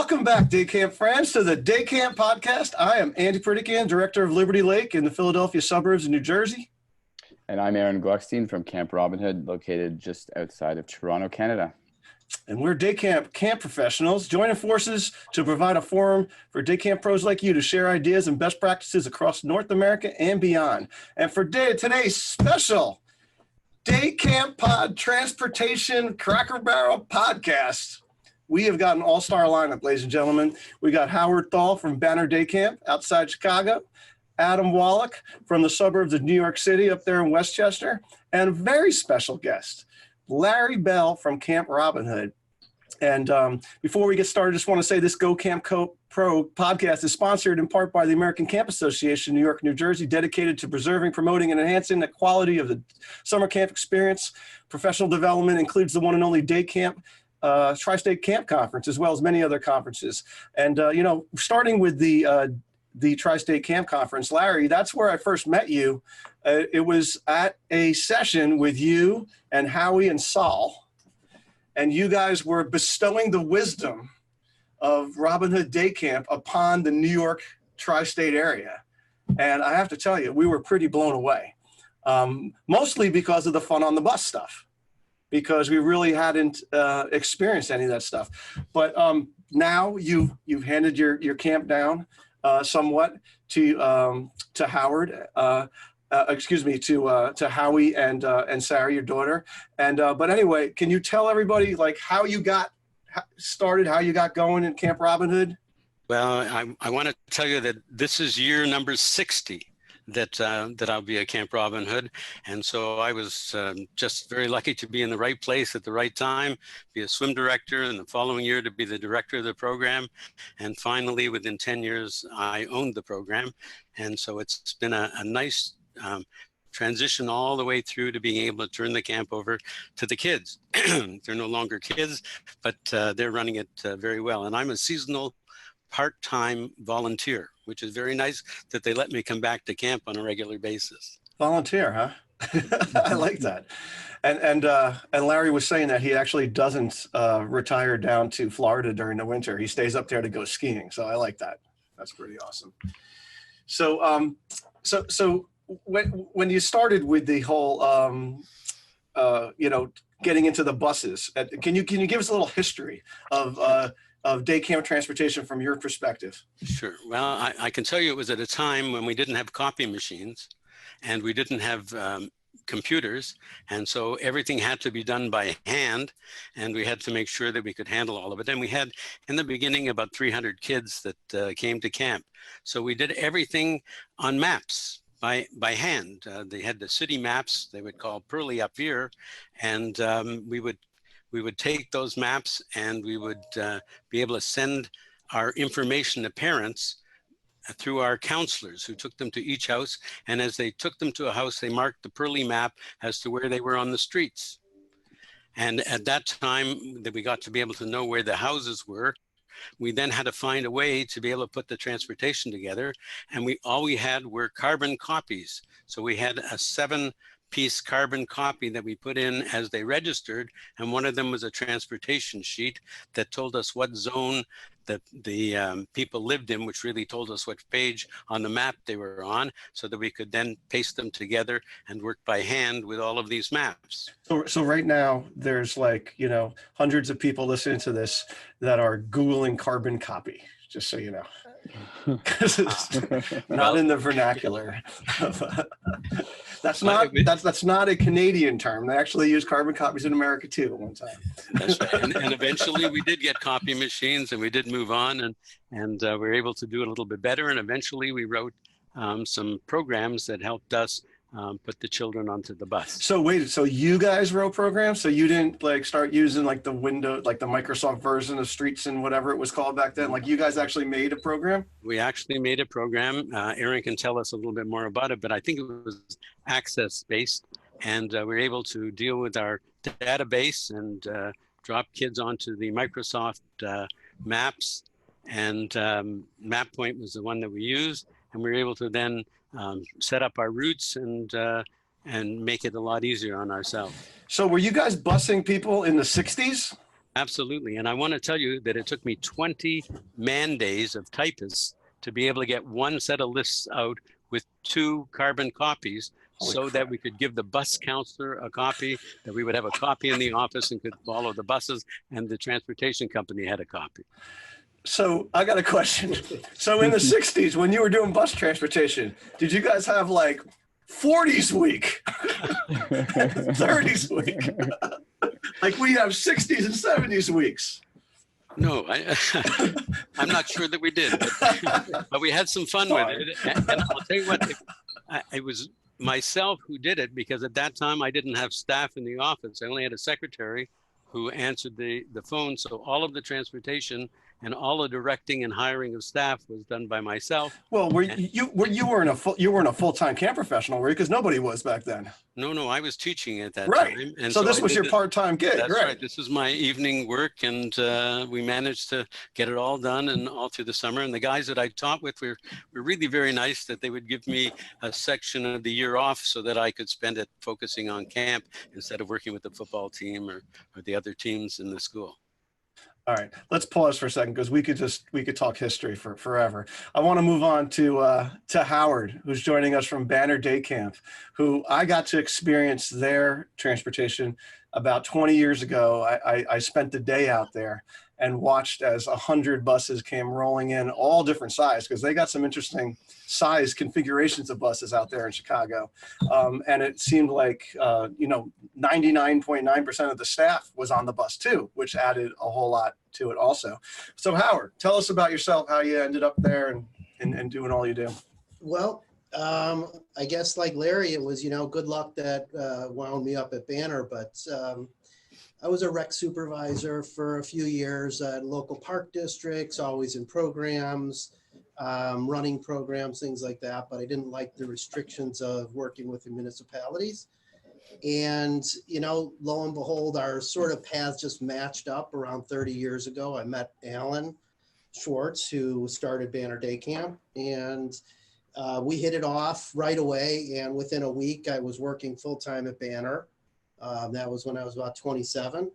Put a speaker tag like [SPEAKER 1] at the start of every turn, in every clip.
[SPEAKER 1] Welcome back, Day Camp friends, to the Day Camp podcast. I am Andy Pritikin, director of Liberty Lake in the Philadelphia suburbs of New Jersey.
[SPEAKER 2] And I'm Aaron Gluckstein from Camp Robin Hood, located just outside of Toronto, Canada.
[SPEAKER 1] And we're Day Camp professionals, joining forces to provide a forum for Day Camp pros like you to share ideas and best practices across North America and beyond. And for today's special Day Camp Pod Transportation Cracker Barrel podcast, we have got an all-star lineup, ladies and gentlemen. We got Howard Thall from Banner Day Camp outside Chicago, Adam Wallach from the suburbs of New York City up there in Westchester, and a very special guest, Larry Bell from Camp Robin Hood. And before we get started, I just want to say this Go Camp Pro podcast is sponsored in part by the American Camp Association, New York, New Jersey, dedicated to preserving, promoting, and enhancing the quality of the summer camp experience. Professional development includes the one and only Day Camp, Tri-State Camp Conference, as well as many other conferences. And, starting with the Tri-State Camp Conference, Larry, that's where I first met you. It was at a session with you and Howie and Saul, and you guys were bestowing the wisdom of Robin Hood Day Camp upon the New York tri-state area. And I have to tell you, we were pretty blown away, mostly because of the fun on the bus stuff, because we really hadn't experienced any of that stuff. But now you've handed your camp down somewhat to Howard, to Howie and Sarah, your daughter. And but anyway, can you tell everybody like how you got started, how you got going in Camp Robin Hood?
[SPEAKER 3] Well, I want to tell you that this is year number 60 that I'll be at Camp Robin Hood. And so I was just very lucky to be in the right place at the right time, be a swim director, and the following year to be the director of the program. And finally, within 10 years, I owned the program. And so it's been a nice transition all the way through to being able to turn the camp over to the kids. They're no longer kids, but they're running it very well. And I'm a seasonal part-time volunteer, which is very nice that they let me come back to camp on a regular basis.
[SPEAKER 1] Volunteer, huh? I like that. And Larry was saying that he actually doesn't retire down to Florida during the winter. He stays up there to go skiing. So I like that. That's pretty awesome. So so when you started with the whole getting into the buses, can you give us a little history of day camp transportation from your perspective?
[SPEAKER 3] Sure. Well, I can tell you it was at a time when we didn't have copy machines and we didn't have computers. And so everything had to be done by hand, and we had to make sure that we could handle all of it. And we had, in the beginning, about 300 kids that came to camp. So we did everything on maps by hand. They had the city maps they would call Pearly up here, and we would take those maps and we would be able to send our information to parents through our counselors who took them to each house. And as they took them to a house, they marked the Pearly map as to where they were on the streets. And at that time that we got to be able to know where the houses were, we then had to find a way to be able to put the transportation together. And all we had were carbon copies. So we had a 7-piece carbon copy that we put in as they registered, and one of them was a transportation sheet that told us what zone that the people lived in, which really told us what page on the map they were on, so that we could then paste them together and work by hand with all of these maps.
[SPEAKER 1] So right now there's hundreds of people listening to this that are Googling carbon copy, just so you know. Not in the vernacular. That's not a Canadian term. They actually use carbon copies in America too at one time.
[SPEAKER 3] That's right. And eventually we did get copy machines, and we did move on, and we were able to do it a little bit better. And eventually we wrote some programs that helped us put the children onto the bus.
[SPEAKER 1] So you guys wrote programs? So you didn't start using the the Microsoft version of Streets and whatever it was called back then? You guys actually made a program?
[SPEAKER 3] We actually made a program. Aaron can tell us a little bit more about it, but I think it was access-based, and we were able to deal with our database and drop kids onto the Microsoft maps, and MapPoint was the one that we used, and we were able to then set up our routes and make it a lot easier on ourselves.
[SPEAKER 1] So were you guys busing people in the 60s?
[SPEAKER 3] Absolutely. And I want to tell you that it took me 20 man days of typists to be able to get one set of lists out with 2 carbon copies
[SPEAKER 1] Holy
[SPEAKER 3] so that
[SPEAKER 1] crap.
[SPEAKER 3] we could give the bus counselor a copy, that we would have a copy in the office and could follow the buses, and the transportation company had a copy.
[SPEAKER 1] So I got a question. So in the 60s, when you were doing bus transportation, did you guys have like 40s week, 30s week? Like we have 60s and 70s weeks.
[SPEAKER 3] No, I'm not sure that we did, but we had some fun with it. And I'll tell you what, it was myself who did it, because at that time I didn't have staff in the office. I only had a secretary who answered the phone. So all of the transportation and all the directing and hiring of staff was done by myself.
[SPEAKER 1] Well, you weren't a full-time camp professional, were you? Because nobody was back then.
[SPEAKER 3] No, I was teaching at that
[SPEAKER 1] Right.
[SPEAKER 3] time. And
[SPEAKER 1] so this
[SPEAKER 3] I
[SPEAKER 1] was
[SPEAKER 3] did
[SPEAKER 1] your part-time gig,
[SPEAKER 3] That's
[SPEAKER 1] right?
[SPEAKER 3] right. This is my evening work, and we managed to get it all done and all through the summer. And the guys that I taught with were really very nice, that they would give me a section of the year off so that I could spend it focusing on camp instead of working with the football team or the other teams in the school.
[SPEAKER 1] All right, let's pause for a second, because we could talk history for forever. I want to move on to Howard, who's joining us from Banner Day Camp, who I got to experience their transportation about 20 years ago. I spent the day out there and watched as 100 buses came rolling in, all different size, because they got some interesting size configurations of buses out there in Chicago. And it seemed like, 99.9% of the staff was on the bus too, which added a whole lot to it also. So Howard, tell us about yourself, how you ended up there and doing all you do.
[SPEAKER 4] Well, I guess like Larry, it was, good luck that wound me up at Banner, but I was a rec supervisor for a few years at local park districts, always in programs, running programs, things like that. But I didn't like the restrictions of working with the municipalities. And, lo and behold, our sort of paths just matched up around 30 years ago. I met Alan Schwartz, who started Banner Day Camp, and we hit it off right away. And within a week, I was working full-time at Banner. That was when I was about 27.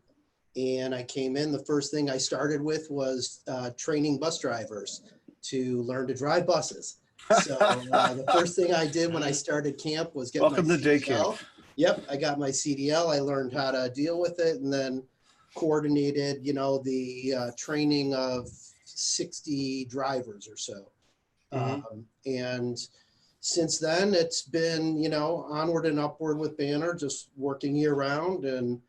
[SPEAKER 4] And I came in, the first thing I started with was training bus drivers to learn to drive buses. So the first thing I did when I started camp was get
[SPEAKER 1] Welcome
[SPEAKER 4] my
[SPEAKER 1] to Day
[SPEAKER 4] CDL.
[SPEAKER 1] Camp.
[SPEAKER 4] Yep, I got my CDL. I learned how to deal with it, and then coordinated, the training of 60 drivers or so. And since then, it's been, onward and upward with Banner, just working year round and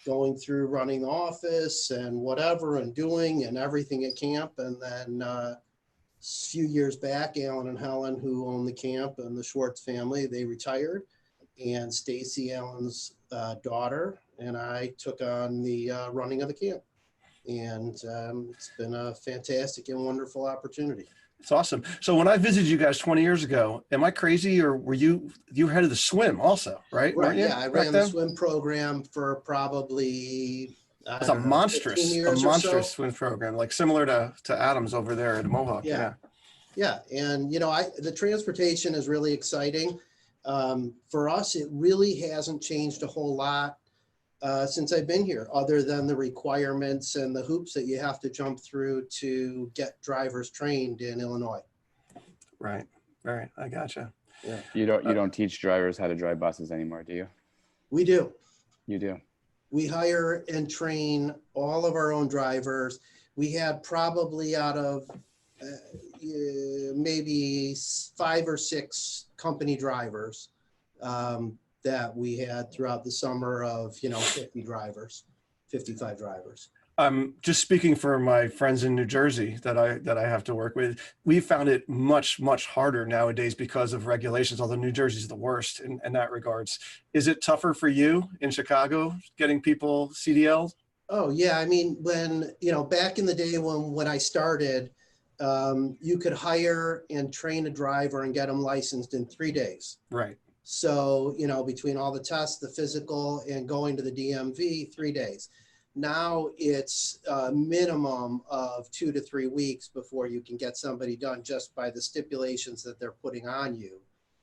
[SPEAKER 4] going through running the office and whatever and doing and everything at camp. And then a few years back, Alan and Helen, who own the camp, and the Schwartz family, they retired. And Stacy, Alan's daughter, and I took on the running of the camp. And it's been a fantastic and wonderful opportunity.
[SPEAKER 1] It's awesome. So when I visited you guys 20 years ago, am I crazy, or were you head of the swim also, right?
[SPEAKER 4] Right. Yeah, I ran the swim program for probably
[SPEAKER 1] it's a monstrous swim program, like similar to Adams over there at Mohawk.
[SPEAKER 4] Yeah. And the transportation is really exciting. For us, it really hasn't changed a whole lot since I've been here, other than the requirements and the hoops that you have to jump through to get drivers trained in Illinois.
[SPEAKER 1] Right. I gotcha.
[SPEAKER 4] Yeah.
[SPEAKER 2] You don't teach drivers how to drive buses anymore, do you?
[SPEAKER 4] We do.
[SPEAKER 2] You do.
[SPEAKER 4] We hire and train all of our own drivers. We had probably out of maybe 5 or 6 company drivers that we had throughout the summer of 50 drivers, 55 drivers.
[SPEAKER 1] Just speaking for my friends in New Jersey that I have to work with, we found it much harder nowadays because of regulations, although New Jersey's the worst in that regards. Is it tougher for you in Chicago getting people CDLs?
[SPEAKER 4] Oh yeah, I mean, when back in the day when I started, you could hire and train a driver and get them licensed in 3 days.
[SPEAKER 1] Right.
[SPEAKER 4] So, between all the tests, the physical, and going to the DMV, 3 days. Now it's a minimum of 2 to 3 weeks before you can get somebody done, just by the stipulations that they're putting on you.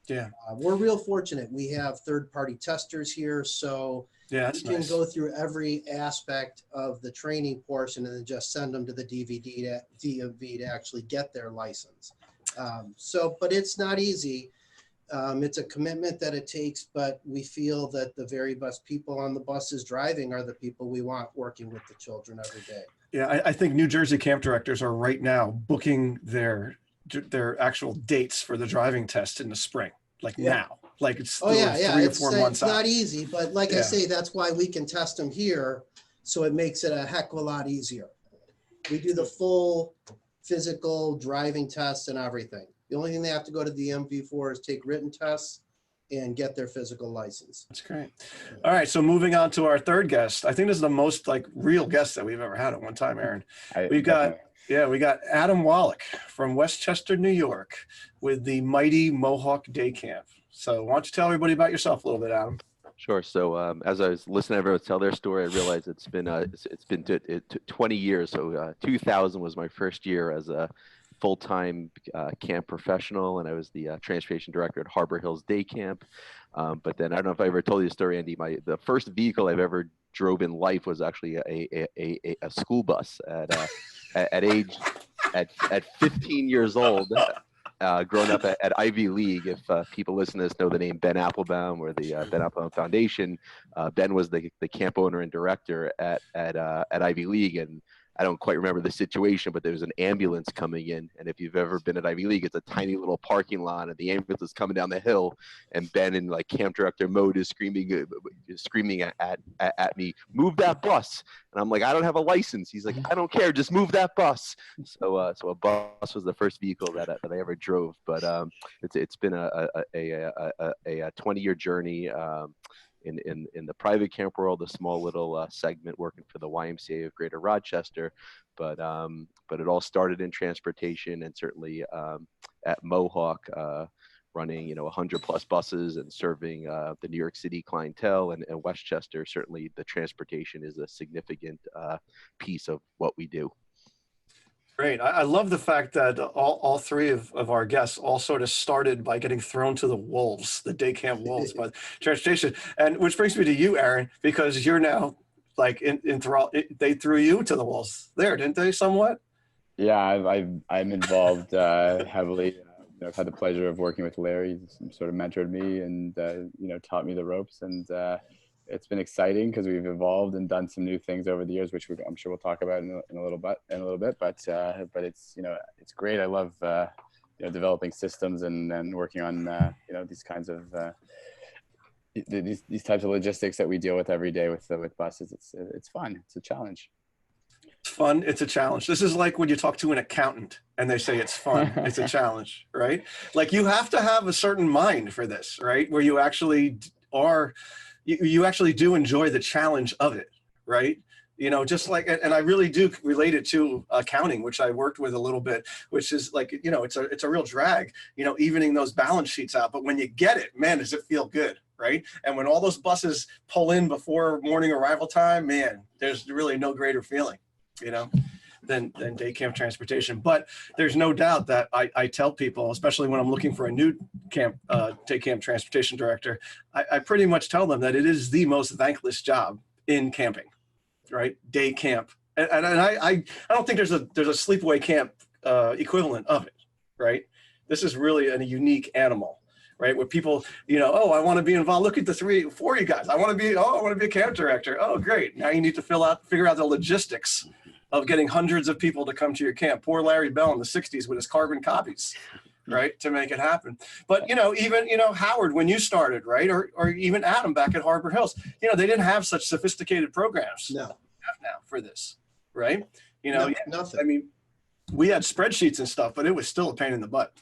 [SPEAKER 1] Yeah.
[SPEAKER 4] We're real fortunate. We have third-party testers here. So
[SPEAKER 1] Yeah, that's
[SPEAKER 4] We can
[SPEAKER 1] nice.
[SPEAKER 4] go through every aspect of the training portion and then just send them to the DMV to actually get their license. But it's not easy. It's a commitment that it takes, but we feel that the very best people on the buses driving are the people we want working with the children every day.
[SPEAKER 1] Yeah, I think New Jersey camp directors are right now booking their actual dates for the driving test in the spring, like
[SPEAKER 4] Yeah.
[SPEAKER 1] now, like it's
[SPEAKER 4] Oh
[SPEAKER 1] still
[SPEAKER 4] yeah,
[SPEAKER 1] 3 or
[SPEAKER 4] it's
[SPEAKER 1] 4 months
[SPEAKER 4] not
[SPEAKER 1] out.
[SPEAKER 4] easy, but like I
[SPEAKER 1] Yeah.
[SPEAKER 4] say, that's why we can test them here, so it makes it a heck of a lot easier. We do the full physical driving tests and everything. The only thing they have to go to the MV for is take written tests and get their physical license.
[SPEAKER 1] That's great. All right, so moving on to our third guest. I think this is the most like real guest that we've ever had at one time, Ehren. We got Adam Wallach from Westchester, New York, with the mighty Mohawk Day Camp. So why don't you tell everybody about yourself a little bit, Adam?
[SPEAKER 5] Sure. So as I was listening to everyone tell their story, I realized it's been 20 years. So 2000 was my first year as a full-time camp professional, and I was the transportation director at Harbor Hills Day Camp. But then I don't know if I ever told you the story, Andy. The first vehicle I've ever drove in life was actually a school bus at 15 years old. Growing up at Ivy League, if people listen to this know the name Ben Applebaum or the Ben Applebaum Foundation, Ben was the camp owner and director at Ivy League, and I don't quite remember the situation, but there was an ambulance coming in, and if you've ever been at Ivy League, it's a tiny little parking lot, and the ambulance is coming down the hill, and Ben in like camp director mode is screaming at me, "Move that bus!" And I'm like, "I don't have a license." He's like, "I don't care, just move that bus." So a bus was the first vehicle that I ever drove, but it's been a 20-year journey. In the private camp world, a small little segment working for the YMCA of Greater Rochester, but it all started in transportation, and certainly at Mohawk, running 100+ buses and serving the New York City clientele, and Westchester. Certainly, the transportation is a significant piece of what we do.
[SPEAKER 1] Great. I love the fact that all three of our guests all sort of started by getting thrown to the wolves, the day camp wolves, by transportation. And which brings me to you, Ehren, because you're now like they threw you to the wolves there, didn't they, somewhat?
[SPEAKER 2] Yeah, I'm involved heavily. I've had the pleasure of working with Larry. He's sort of mentored me and taught me the ropes, and it's been exciting because we've evolved and done some new things over the years, which I'm sure we'll talk about in a little bit. But it's it's great. I love developing systems and working on these kinds of these types of logistics that we deal with every day with buses. It's fun. It's a challenge.
[SPEAKER 1] It's fun. It's a challenge. This is like when you talk to an accountant and they say it's fun. It's a challenge, right? Like you have to have a certain mind for this, right? Where you actually are. You actually do enjoy the challenge of it, right? Just like, and I really do relate it to accounting, which I worked with a little bit, which is like, it's a real drag, evening those balance sheets out. But when you get it, man, does it feel good, right? And when all those buses pull in before morning arrival time, man, there's really no greater feeling, than day camp transportation. But there's no doubt that I tell people, especially when I'm looking for a new day camp transportation director, I pretty much tell them that it is the most thankless job in camping, right? Day camp. And I don't think there's a sleepaway camp equivalent of it, right? This is really a unique animal, right? Where people, I want to be involved. Look at the 3 or 4 of you guys. I want to be a camp director. Oh, great. Now you need to figure out the logistics of getting hundreds of people to come to your camp. Poor Larry Bell in the 60s with his carbon copies, right, to make it happen. But, even, Howard, when you started, right, or even Adam back at Harbor Hills, they didn't have such sophisticated programs
[SPEAKER 4] No.
[SPEAKER 1] now for this, right?
[SPEAKER 4] No, nothing.
[SPEAKER 1] I mean, we had spreadsheets and stuff, but it was still a pain in the butt.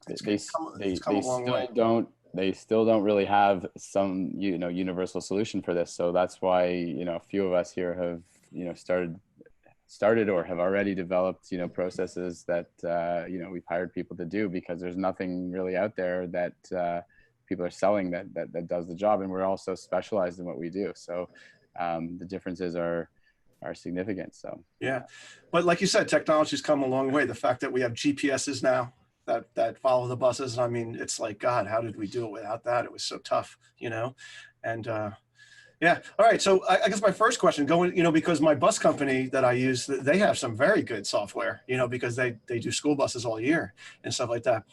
[SPEAKER 2] They still don't really have some, universal solution for this. So that's why, a few of us here have, started or have already developed, processes that, we've hired people to do, because there's nothing really out there that people are selling that does the job. And we're also specialized in what we do. So the differences are significant. So,
[SPEAKER 1] yeah. But like you said, technology's come a long way. The fact that we have GPSs now that follow the buses. I mean, it's like, God, how did we do it without that? It was so tough, and Yeah. All right. So I guess my first question going, because my bus company that I use, they have some very good software, because they do school buses all year and stuff like that.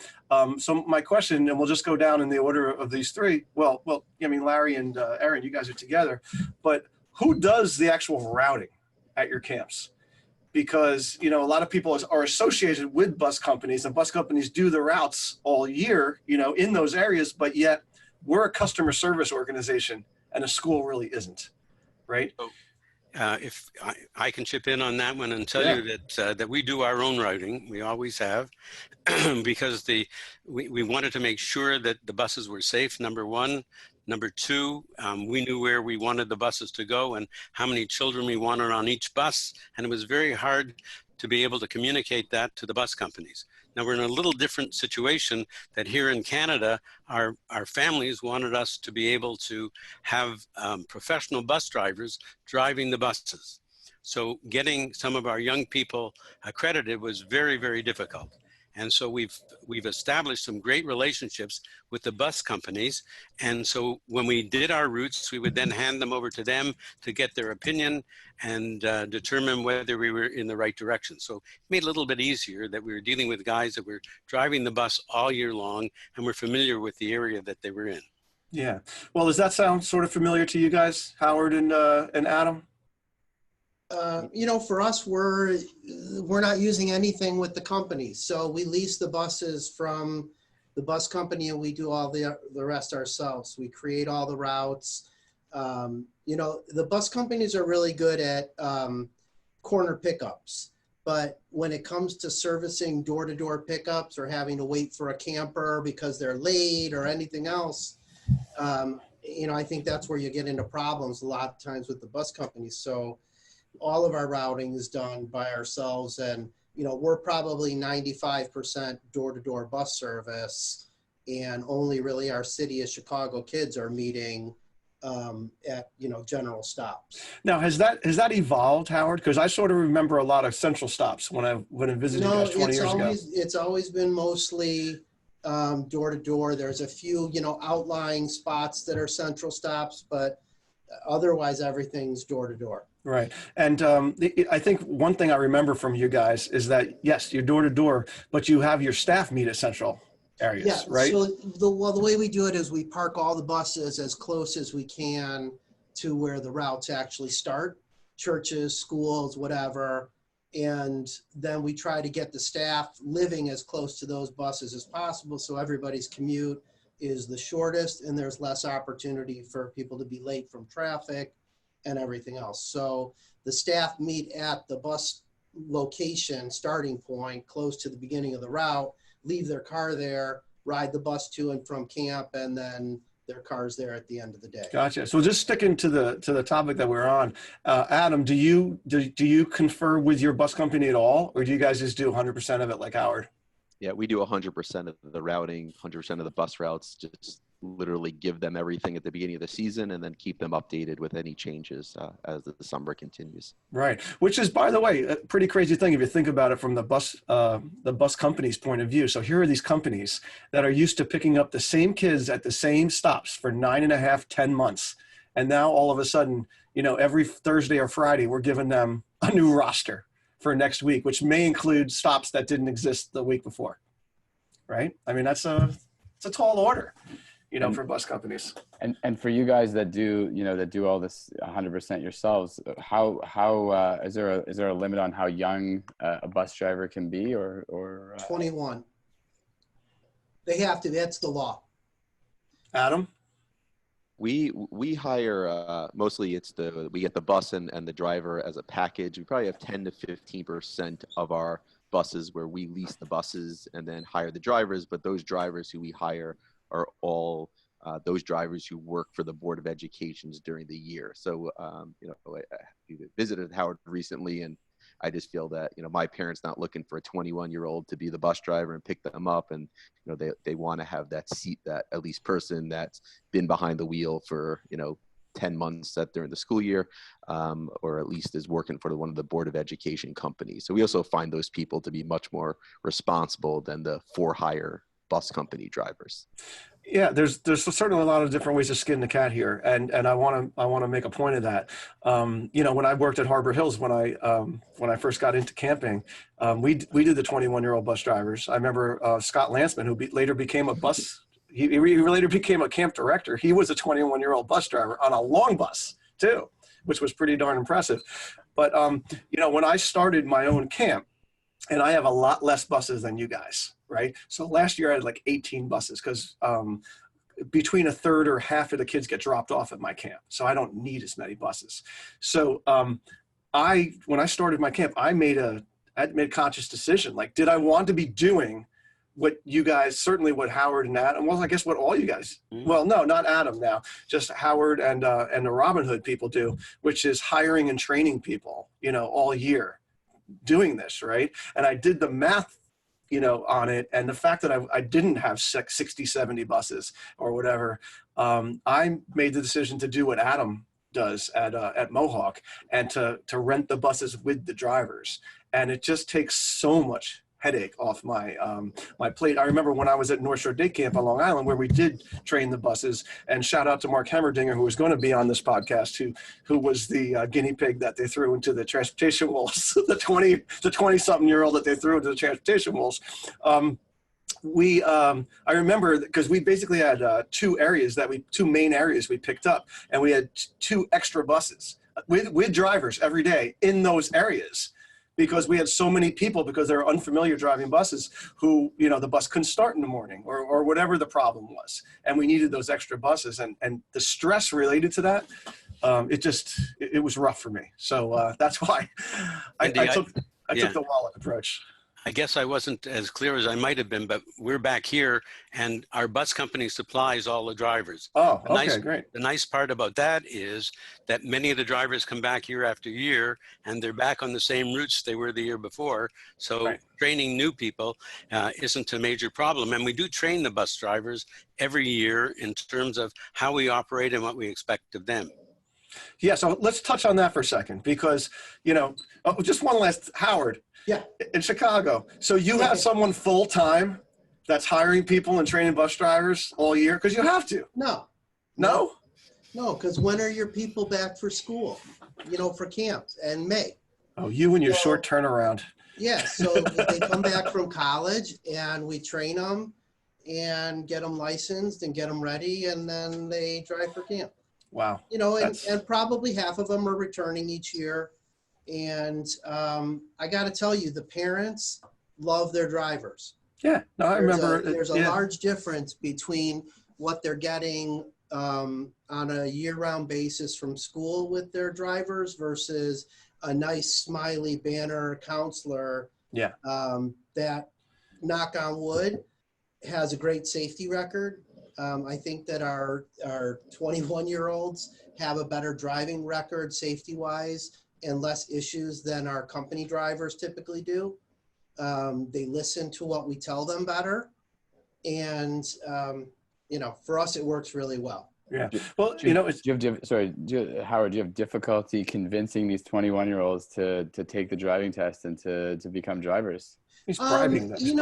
[SPEAKER 1] So my question, and we'll just go down in the order of these three. Well, I mean, Larry and Erin, you guys are together, but who does the actual routing at your camps? Because, a lot of people are associated with bus companies, and bus companies do the routes all year, in those areas, but yet we're a customer service organization and a school really isn't, right?
[SPEAKER 3] If I can chip in on that one and tell
[SPEAKER 1] Yeah.
[SPEAKER 3] you that we do our own routing, we always have, because we wanted to make sure that the buses were safe, number one. Number two, we knew where we wanted the buses to go and how many children we wanted on each bus, and it was very hard to be able to communicate that to the bus companies. Now we're in a little different situation that here in Canada, our families wanted us to be able to have professional bus drivers driving the buses. So getting some of our young people accredited was very, very difficult. And so we've established some great relationships with the bus companies. And so when we did our routes, we would then hand them over to them to get their opinion and determine whether we were in the right direction. So it made it a little bit easier that we were dealing with guys that were driving the bus all year long and were familiar with the area that they were in.
[SPEAKER 1] Yeah. Well, does that sound sort of familiar to you guys, Howard and Adam?
[SPEAKER 4] For us, we're not using anything with the company. So we lease the buses from the bus company and we do all the rest ourselves. We create all the routes. The bus companies are really good at corner pickups. But when it comes to servicing door-to-door pickups or having to wait for a camper because they're late or anything else, I think that's where you get into problems a lot of times with the bus companies. So all of our routing is done by ourselves, and we're probably 95% door-to-door bus service, and only really our city of Chicago kids are meeting at general stops.
[SPEAKER 1] Now, has that evolved, Howard? Because I sort of remember a lot of central stops when I visited you guys 20 years ago.
[SPEAKER 4] It's always been mostly door-to-door. There's a few outlying spots that are central stops, but otherwise everything's door-to-door.
[SPEAKER 1] Right. And I think one thing I remember from you guys is that, yes, you're door to door, but you have your staff meet at central areas, right?
[SPEAKER 4] So the way we do it is we park all the buses as close as we can to where the routes actually start, churches, schools, whatever. And then we try to get the staff living as close to those buses as possible so everybody's commute is the shortest and there's less opportunity for people to be late from traffic and everything else. So the staff meet at the bus location starting point close to the beginning of the route, leave their car there, ride the bus to and from camp, and then their car's there at the end of the day.
[SPEAKER 1] Gotcha. So just sticking to the topic that we're on, Adam, do you confer with your bus company at all, or do you guys just do 100% of it like Howard?
[SPEAKER 5] Yeah, we do 100% of the routing, 100% of the bus routes, just literally give them everything at the beginning of the season and then keep them updated with any changes as the summer continues.
[SPEAKER 1] Right. Which is, by the way, a pretty crazy thing if you think about it from the bus company's point of view. So here are these companies that are used to picking up the same kids at the same stops for 9.5, 10 months. And now all of a sudden, every Thursday or Friday, we're giving them a new roster for next week, which may include stops that didn't exist the week before. Right. I mean, it's a tall order. For bus companies.
[SPEAKER 2] And for you guys that do all this 100% yourselves, how is there a limit on how young a bus driver can be or
[SPEAKER 4] 21? They have to. That's the law.
[SPEAKER 1] Adam?
[SPEAKER 5] We hire mostly we get the bus and the driver as a package. We probably have 10 to 15% of our buses where we lease the buses and then hire the drivers, but those drivers who we hire are all those drivers who work for the Board of Educations during the year. So, I visited Howard recently, and I just feel that, my parents not looking for a 21-year-old to be the bus driver and pick them up. And, they want to have that seat, that at least person that's been behind the wheel for, 10 months during the school year, or at least is working for one of the Board of Education companies. So we also find those people to be much more responsible than the for-hire bus company drivers.
[SPEAKER 1] Yeah, there's certainly a lot of different ways to skin the cat here, and I want to make a point of that. When I worked at Harbor Hills, when I first got into camping, we did the 21-year-old bus drivers. I remember Scott Lanceman, who later became a bus. He later became a camp director. He was a 21-year-old bus driver on a long bus too, which was pretty darn impressive. But when I started my own camp, and I have a lot less buses than you guys, right? So last year I had like 18 buses because between a third or half of the kids get dropped off at my camp. So I don't need as many buses. So when I started my camp, I made a conscious decision. Like, did I want to be doing what you guys, certainly what Howard and Adam, well, I guess what all you guys, well, no, not Adam now, just Howard and the Robin Hood people do, which is hiring and training people, all year doing this, right? And I did the math, on it. And the fact that I didn't have 60, 70 buses or whatever, I made the decision to do what Adam does at Mohawk and to rent the buses with the drivers. And it just takes so much headache off my my plate. I remember when I was at North Shore Day Camp on Long Island, where we did train the buses, and shout out to Mark Hemmerdinger, who was going to be on this podcast, who was the guinea pig that they threw into the transportation wolves, the 20-something-year-old that they threw into the transportation wolves. I remember because we basically had two main areas we picked up, and we had two extra buses with drivers every day in those areas, because we had so many people, because they were unfamiliar driving buses who, the bus couldn't start in the morning or whatever the problem was. And we needed those extra buses, and the stress related to that, it was rough for me. So that's why I took the Wallach approach.
[SPEAKER 3] I guess I wasn't as clear as I might have been, but we're back here and our bus company supplies all the drivers.
[SPEAKER 1] Oh, okay, great.
[SPEAKER 3] The nice part about that is that many of the drivers come back year after year and they're back on the same routes they were the year before. So
[SPEAKER 1] right.
[SPEAKER 3] Training new people isn't a major problem. And we do train the bus drivers every year in terms of how we operate and what we expect of them.
[SPEAKER 1] Yeah, so let's touch on that for a second, because, just one last, Howard.
[SPEAKER 4] Yeah.
[SPEAKER 1] In Chicago. So you have someone full-time that's hiring people and training bus drivers all year? Because you have to.
[SPEAKER 4] No.
[SPEAKER 1] No?
[SPEAKER 4] No, because when are your people back for school, for camp in May?
[SPEAKER 1] Oh, you and your short turnaround.
[SPEAKER 4] Yeah, so they come back from college and we train them and get them licensed and get them ready, and then they drive for camp.
[SPEAKER 1] Wow.
[SPEAKER 4] And probably half of them are returning each year. And I got to tell you, the parents love their drivers.
[SPEAKER 1] Yeah, no, I remember.
[SPEAKER 4] There's a large difference between what they're getting on a year-round basis from school with their drivers versus a nice, smiley banner counselor.
[SPEAKER 1] Yeah.
[SPEAKER 4] That, knock on wood, has a great safety record. I think that our 21-year-olds have a better driving record safety-wise and less issues than our company drivers typically do. They listen to what we tell them better. And, for us, it works really well.
[SPEAKER 1] Yeah. Well,
[SPEAKER 2] Howard, do you have difficulty convincing these 21-year-olds to take the driving test and to become drivers?
[SPEAKER 1] He's bribing them.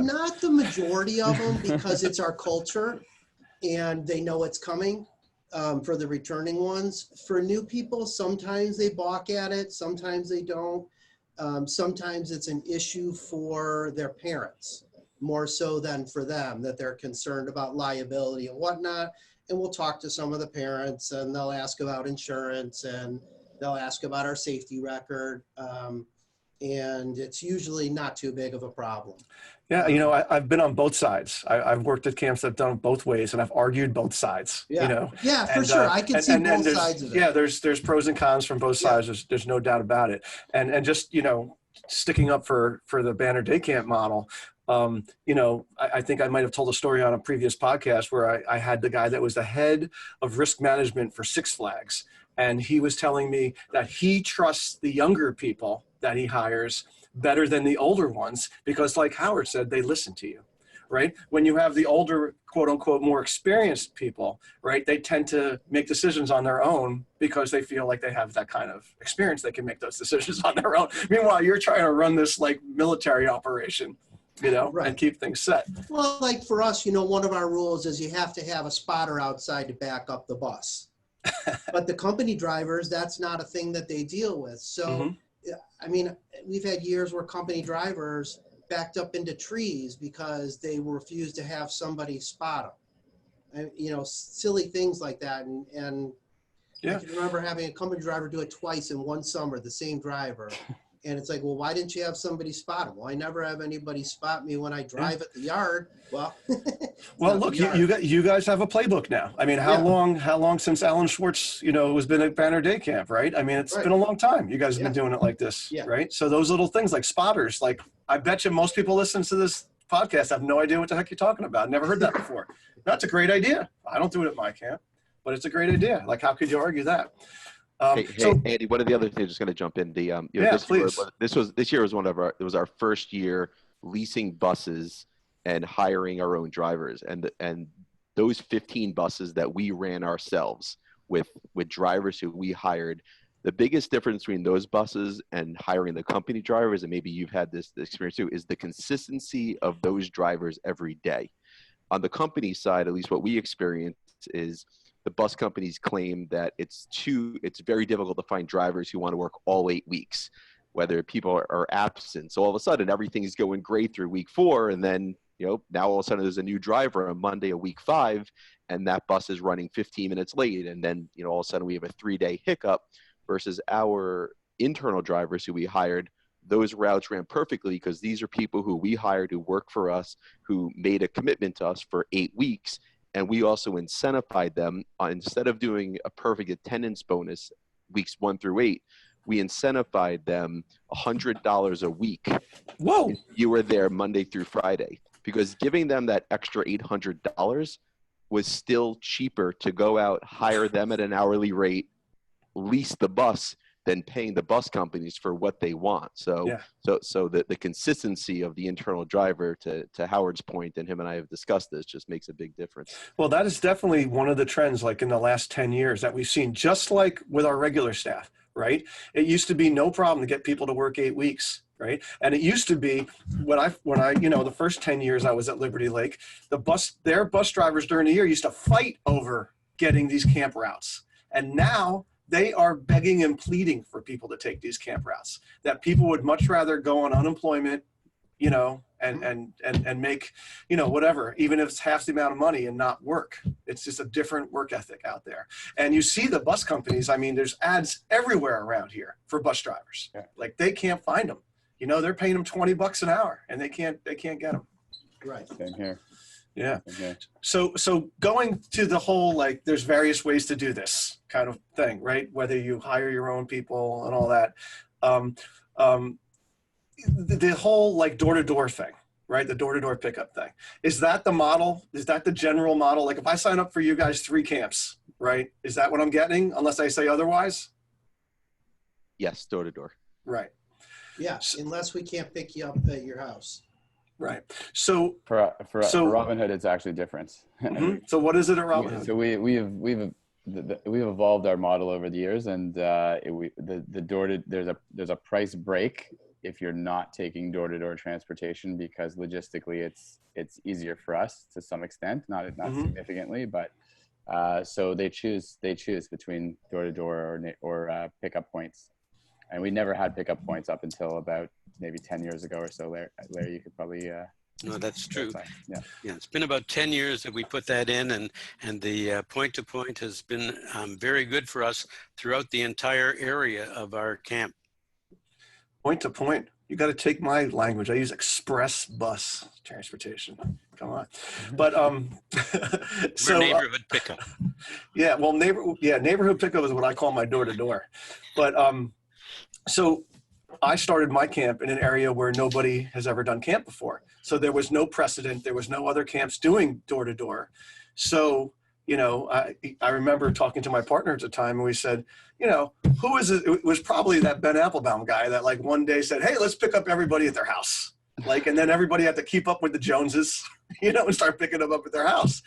[SPEAKER 4] Not the majority of them, because it's our culture and they know it's coming. For the returning ones. For new people, sometimes they balk at it, sometimes they don't. Sometimes it's an issue for their parents, more so than for them, that they're concerned about liability and whatnot. And we'll talk to some of the parents and they'll ask about insurance and they'll ask about our safety record. And it's usually not too big of a problem.
[SPEAKER 1] Yeah, I've been on both sides. I've worked at camps that have done it both ways, and I've argued both sides.
[SPEAKER 4] Yeah, yeah, for sure. I can see both sides of it.
[SPEAKER 1] Yeah, there's pros and cons from both sides. There's no doubt about it. And just sticking up for the Banner Day Camp model. I think I might have told a story on a previous podcast where I had the guy that was the head of risk management for Six Flags, and he was telling me that he trusts the younger people that he hires better than the older ones, because like Howard said, they listen to you, right? When you have the older, quote unquote, more experienced people, right, they tend to make decisions on their own because they feel like they have that kind of experience. They can make those decisions on their own. Meanwhile, you're trying to run this like military operation, and
[SPEAKER 4] Right.
[SPEAKER 1] keep things set.
[SPEAKER 4] Well, like for us, one of our rules is you have to have a spotter outside to back up the bus. But the company drivers, that's not a thing that they deal with. So, I mean, we've had years where company drivers backed up into trees because they refused to have somebody spot them. Silly things like that. And I can remember having a company driver do it twice in one summer, the same driver. And it's like, well, why didn't you have somebody spot him? Well, I never have anybody spot me when I drive at the yard. Well,
[SPEAKER 1] well, look, you guys have a playbook now. I mean, how long since Alan Schwartz, has been at Banner Day Camp, right? I mean, it's been a long time. You guys have been doing it like this, right? So those little things like spotters, like I bet you most people listening to this podcast have no idea what the heck you're talking about. Never heard that before. That's a great idea. I don't do it at my camp, but it's a great idea. Like, how could you argue that?
[SPEAKER 5] Hey, Andy, one of the other things, just going to jump in. This year was our first year leasing buses and hiring our own drivers, and those 15 buses that we ran ourselves with drivers who we hired. The biggest difference between those buses and hiring the company drivers, and maybe you've had this experience too, is the consistency of those drivers every day. On the company side, at least what we experience is the bus companies claim that it's very difficult to find drivers who want to work all 8 weeks, whether people are absent. So all of a sudden everything is going great through week 4, and then now all of a sudden there's a new driver on Monday of week 5, and that bus is running 15 minutes late, and then all of a sudden we have a 3-day hiccup. Versus our internal drivers who we hired, those routes ran perfectly because these are people who we hired who work for us, who made a commitment to us for 8 weeks. And we also incentivized them instead of doing a perfect attendance bonus weeks 1 through 8, we incentivized them $100 a week.
[SPEAKER 1] Whoa!
[SPEAKER 5] You were there Monday through Friday, because giving them that extra $800 was still cheaper to go out, hire them at an hourly rate, lease the bus, than paying the bus companies for what they want. So the consistency of the internal driver, to Howard's point, and him and I have discussed this, just makes a big difference.
[SPEAKER 1] Well, that is definitely one of the trends, like in the last 10 years, that we've seen, just like with our regular staff, right? It used to be no problem to get people to work 8 weeks, right? And it used to be when I the first 10 years I was at Liberty Lake, their bus drivers during the year used to fight over getting these camp routes. And now they are begging and pleading for people to take these camp routes, that people would much rather go on unemployment, and make, whatever, even if it's half the amount of money and not work. It's just a different work ethic out there. And you see the bus companies, I mean, there's ads everywhere around here for bus drivers. Yeah. Like, they can't find them. They're paying them $20 an hour and they can't get them.
[SPEAKER 4] Right.
[SPEAKER 2] Same here.
[SPEAKER 1] Yeah.
[SPEAKER 2] Okay.
[SPEAKER 1] So going to the whole, like, there's various ways to do this kind of thing, right? Whether you hire your own people and all that. The whole, like, door-to-door thing, right? The door-to-door pickup thing. Is that the model? Is that the general model? Like, if I sign up for you guys 3 camps, right? Is that what I'm getting, unless I say otherwise?
[SPEAKER 5] Yes, door-to-door.
[SPEAKER 1] Right.
[SPEAKER 4] Yeah, unless we can't pick you up at your house.
[SPEAKER 1] Right. So
[SPEAKER 2] for Robinhood, it's actually different.
[SPEAKER 1] So what is it at Robinhood?
[SPEAKER 2] So we've evolved our model over the years, and there's a price break if you're not taking door-to-door transportation, because logistically it's easier for us to some extent, not significantly, but so they choose between door-to-door or pickup points. And we never had pickup points up until about maybe 10 years ago or so. Larry, you could probably.
[SPEAKER 3] No, that's true.
[SPEAKER 2] Yeah.
[SPEAKER 3] It's been about 10 years that we put that in, and the point-to-point has been very good for us throughout the entire area of our camp. Point-to-point. You got to take my language. I use express bus transportation. Come on. But so neighborhood pickup. Yeah, well, neighborhood pickup is what I call my door-to-door. But so I started my camp in an area where nobody has ever done camp before. So there was no precedent. There was no other camps doing door-to-door. So, I remember talking to my partner at the time, and we said, who is it? It was probably that Ben Applebaum guy that, like, one day said, hey, let's pick up everybody at their house. Like, and then everybody had to keep up with the Joneses, and start picking them up at their house.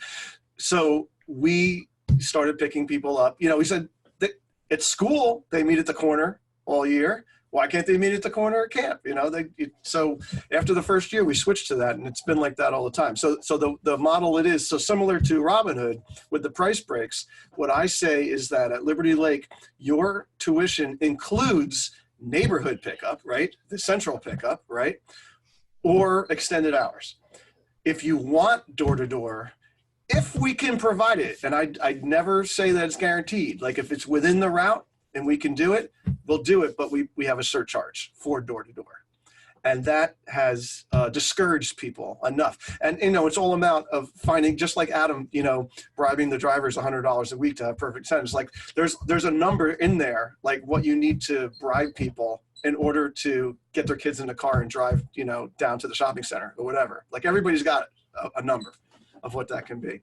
[SPEAKER 3] So we started picking people up. We said that at school, they meet at the corner all year.
[SPEAKER 1] why can't they meet at the corner of camp? You know, so after the first year, we switched to that, and it's been like that all the time. So the model it is, so similar to Robin Hood with the price breaks, what I say is that at Liberty Lake, your tuition includes neighborhood pickup, right? The central pickup, right? Or extended hours. If you want door-to-door, if we can provide it, and I'd never say that it's guaranteed, like if it's within the route and we can do it, we'll do it, but we have a surcharge for door-to-door. And that has discouraged people enough. And, you know, it's all amount of finding, just like Adam, you know, bribing the drivers $100 a week to have perfect attendance. Like there's a number in there, like what you need to bribe people in order to get their kids in the car and drive, you know, down to the shopping center or whatever. Like everybody's got a number of what that can be.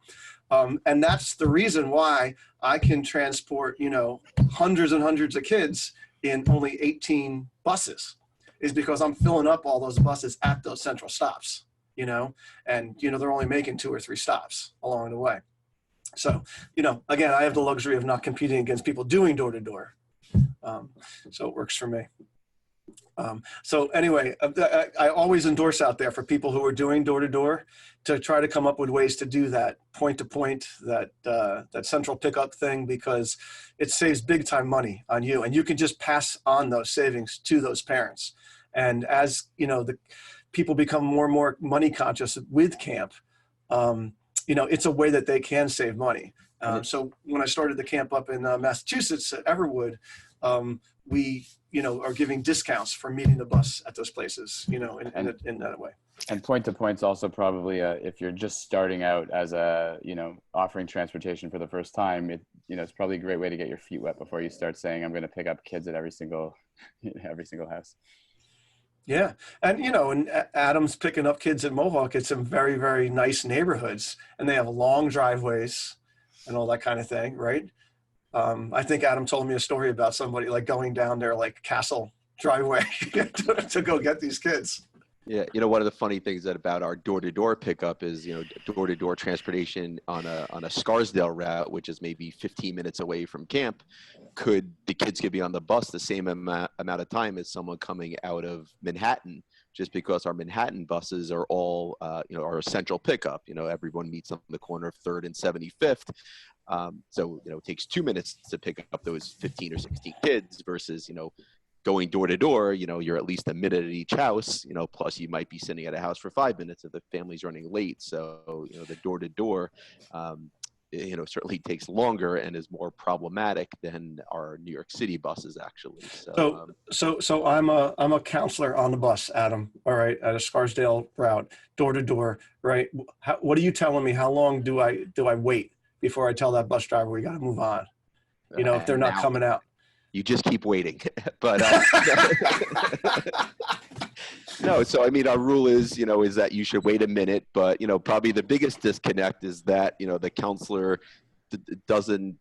[SPEAKER 1] And that's the reason why I can transport, you know, hundreds and hundreds of kids in only 18 buses, is because I'm filling up all those buses at those central stops, you know, and, you know, they're only making 2 or 3 stops along the way. So, you know, again, I have the luxury of not competing against people doing door-to-door. So it works for me. So anyway, I always endorse out there for people who are doing door-to-door to try to come up with ways to do that point-to-point, that central pickup thing, because it saves big time money on you, and you can just pass on those savings to those parents. And as you know, the people become more and more money conscious with camp, you know, it's a way that they can save money. So when I started the camp up in Massachusetts at Everwood, we, you know, are giving discounts for meeting the bus at those places, you know, in that way.
[SPEAKER 2] And point to point's also probably if you're just starting out as a, you know, offering transportation for the first time, you know, it's probably a great way to get your feet wet before you start saying, I'm going to pick up kids at every single house.
[SPEAKER 1] Yeah. And, you know, and Adam's picking up kids at Mohawk. It's some very, very nice neighborhoods, and they have long driveways and all that kind of thing. Right. I think Adam told me a story about somebody like going down their like castle driveway to go get these kids.
[SPEAKER 5] Yeah, you know, one of the funny things about our door-to-door pickup is, you know, door-to-door transportation on a Scarsdale route, which is maybe 15 minutes away from camp. The kids could be on the bus the same amount of time as someone coming out of Manhattan, just because our Manhattan buses are all, you know, are a central pickup. You know, everyone meets on the corner of 3rd and 75th. So, you know, it takes 2 minutes to pick up those 15 or 16 kids versus, you know, going door to door, you know, you're at least a minute at each house, you know, plus you might be sitting at a house for 5 minutes if the family's running late. So, you know, the door to door, you know, certainly takes longer and is more problematic than our New York City buses actually.
[SPEAKER 1] So I'm a counselor on the bus, Adam. All right. At a Scarsdale route, door to door, right? What are you telling me? How long do I wait before I tell that bus driver we got to move on? You know, if they're not coming out.
[SPEAKER 5] You just keep waiting. But no, so I mean, our rule is, you know, is that you should wait a minute, but, you know, probably the biggest disconnect is that, you know, the counselor doesn't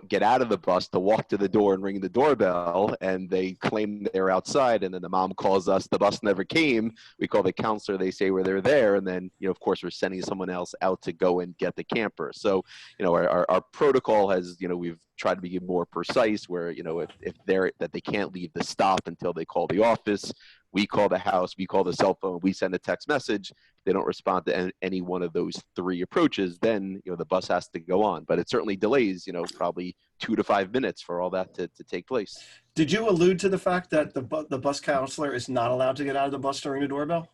[SPEAKER 5] get out of the bus to walk to the door and ring the doorbell, and they claim they're outside, and then the mom calls us, the bus never came. We call the counselor, they say where they're there, and then, you know, of course we're sending someone else out to go and get the camper. So, you know, our protocol has, you know, we've tried to be more precise where, you know, if they can't leave the stop until they call the office, we call the house, we call the cell phone, we send a text message. They don't respond to any one of those 3 approaches, then, you know, the bus has to go on. But it certainly delays, you know, probably 2 to 5 minutes for all that to take place.
[SPEAKER 1] Did you allude to the fact that the bus counselor is not allowed to get out of the bus to ring the doorbell?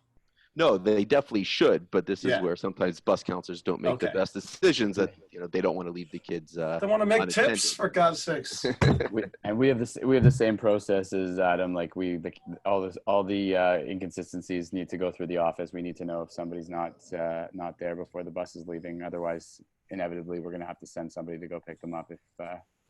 [SPEAKER 5] No, they definitely should, but this is where sometimes bus counselors don't make the best decisions. That, you know, they don't want to leave the kids. They
[SPEAKER 1] want to make tips, for God's sakes.
[SPEAKER 2] we have the same process as Adam. Like all the inconsistencies need to go through the office. We need to know if somebody's not there before the bus is leaving. Otherwise, inevitably, we're going to have to send somebody to go pick them up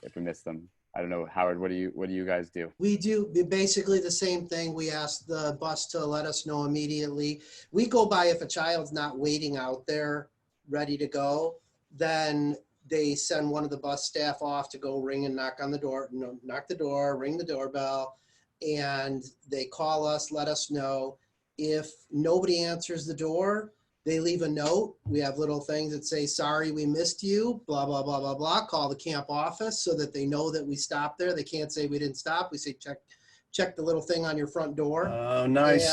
[SPEAKER 2] if we miss them. I don't know, Howard, what do you guys do?
[SPEAKER 4] We do basically the same thing. We ask the bus to let us know immediately. We go by if a child's not waiting out there ready to go, then they send one of the bus staff off to go ring and knock on the door, knock the door, ring the doorbell, and they call us, let us know. If nobody answers the door, they leave a note. We have little things that say, sorry, we missed you, blah, blah, blah, blah, blah. Call the camp office so that they know that we stopped there. They can't say we didn't stop. We say, check the little thing on your front door.
[SPEAKER 1] Oh, nice.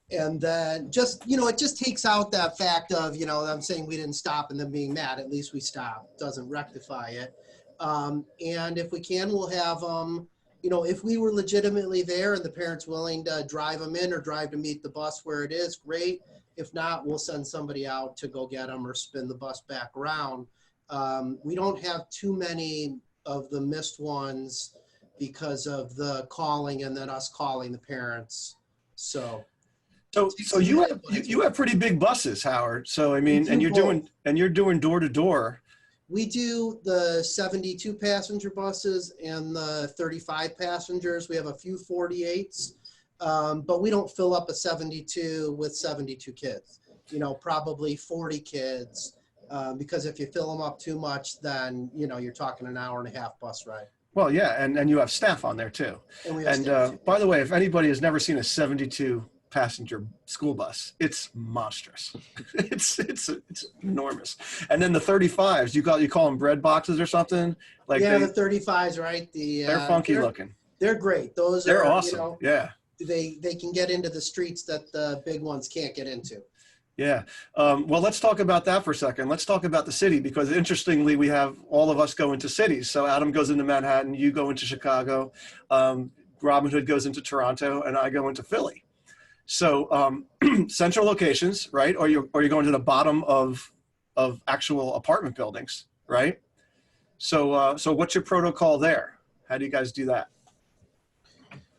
[SPEAKER 4] And then just, it just takes out that fact of, I'm saying we didn't stop and then being mad. At least we stopped. Doesn't rectify it. And if we can, we'll have, if we were legitimately there and the parents willing to drive them in or drive to meet the bus where it is, great. If not, we'll send somebody out to go get them or spin the bus back around. We don't have too many of the missed ones because of the calling and then us calling the parents. So
[SPEAKER 1] you have pretty big buses, Howard. So I mean, and you're doing door to door.
[SPEAKER 4] We do the 72 passenger buses and the 35 passengers. We have a few 48s, but we don't fill up a 72 with 72 kids. Probably 40 kids, because if you fill them up too much, then you're talking an hour and a half bus ride. Well,
[SPEAKER 1] yeah, and you have staff on there too. And by the way, if anybody has never seen a 72 passenger school bus, it's monstrous. it's enormous. And then the 35s, you call them bread boxes or something? Like
[SPEAKER 4] the 35s, right?
[SPEAKER 1] They're funky looking.
[SPEAKER 4] They're great.
[SPEAKER 1] They're awesome. Yeah.
[SPEAKER 4] They can get into the streets that the big ones can't get into.
[SPEAKER 1] Yeah. Well, let's talk about that for a second. Let's talk about the city, because interestingly, we have all of us go into cities. So Adam goes into Manhattan, you go into Chicago, Robin Hood goes into Toronto, and I go into Philly. So central locations, right? Or you're going to the bottom of actual apartment buildings, right? So what's your protocol there? How do you guys do that?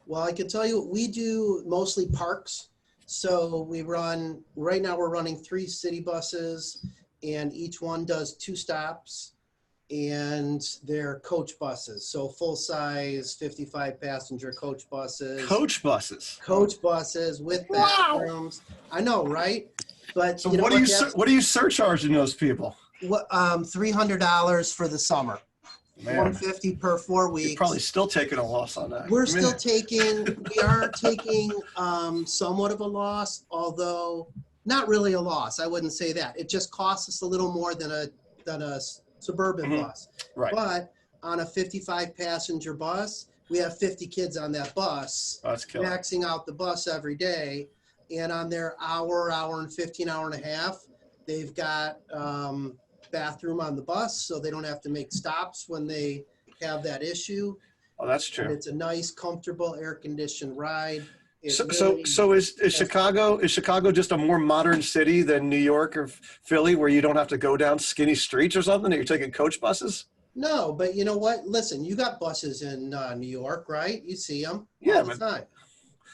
[SPEAKER 4] Well, I can tell you we do mostly parks. So right now we're running 3 city buses, and each one does 2 stops, and they're coach buses. So full size 55 passenger coach buses.
[SPEAKER 1] Coach buses.
[SPEAKER 4] Coach buses with bathrooms. Wow. I know, right? But
[SPEAKER 1] so what are you surcharging those people?
[SPEAKER 4] What $300 for the summer. Man. $150 per 4 weeks.
[SPEAKER 1] You're probably still taking a loss on that.
[SPEAKER 4] We are taking somewhat of a loss, although not really a loss. I wouldn't say that. It just costs us a little more than a suburban bus.
[SPEAKER 1] Right.
[SPEAKER 4] But on a 55 passenger bus, we have 50 kids on that bus, maxing out the bus every day. And on their hour and 15, hour and a half, they've got bathroom on the bus, so they don't have to make stops when they have that issue.
[SPEAKER 1] Oh, that's true.
[SPEAKER 4] And it's a nice, comfortable, air-conditioned ride.
[SPEAKER 1] So is Chicago just a more modern city than New York or Philly, where you don't have to go down skinny streets or something? You're taking coach buses?
[SPEAKER 4] No, but you know what? Listen, you got buses in New York, right? You see them all the time.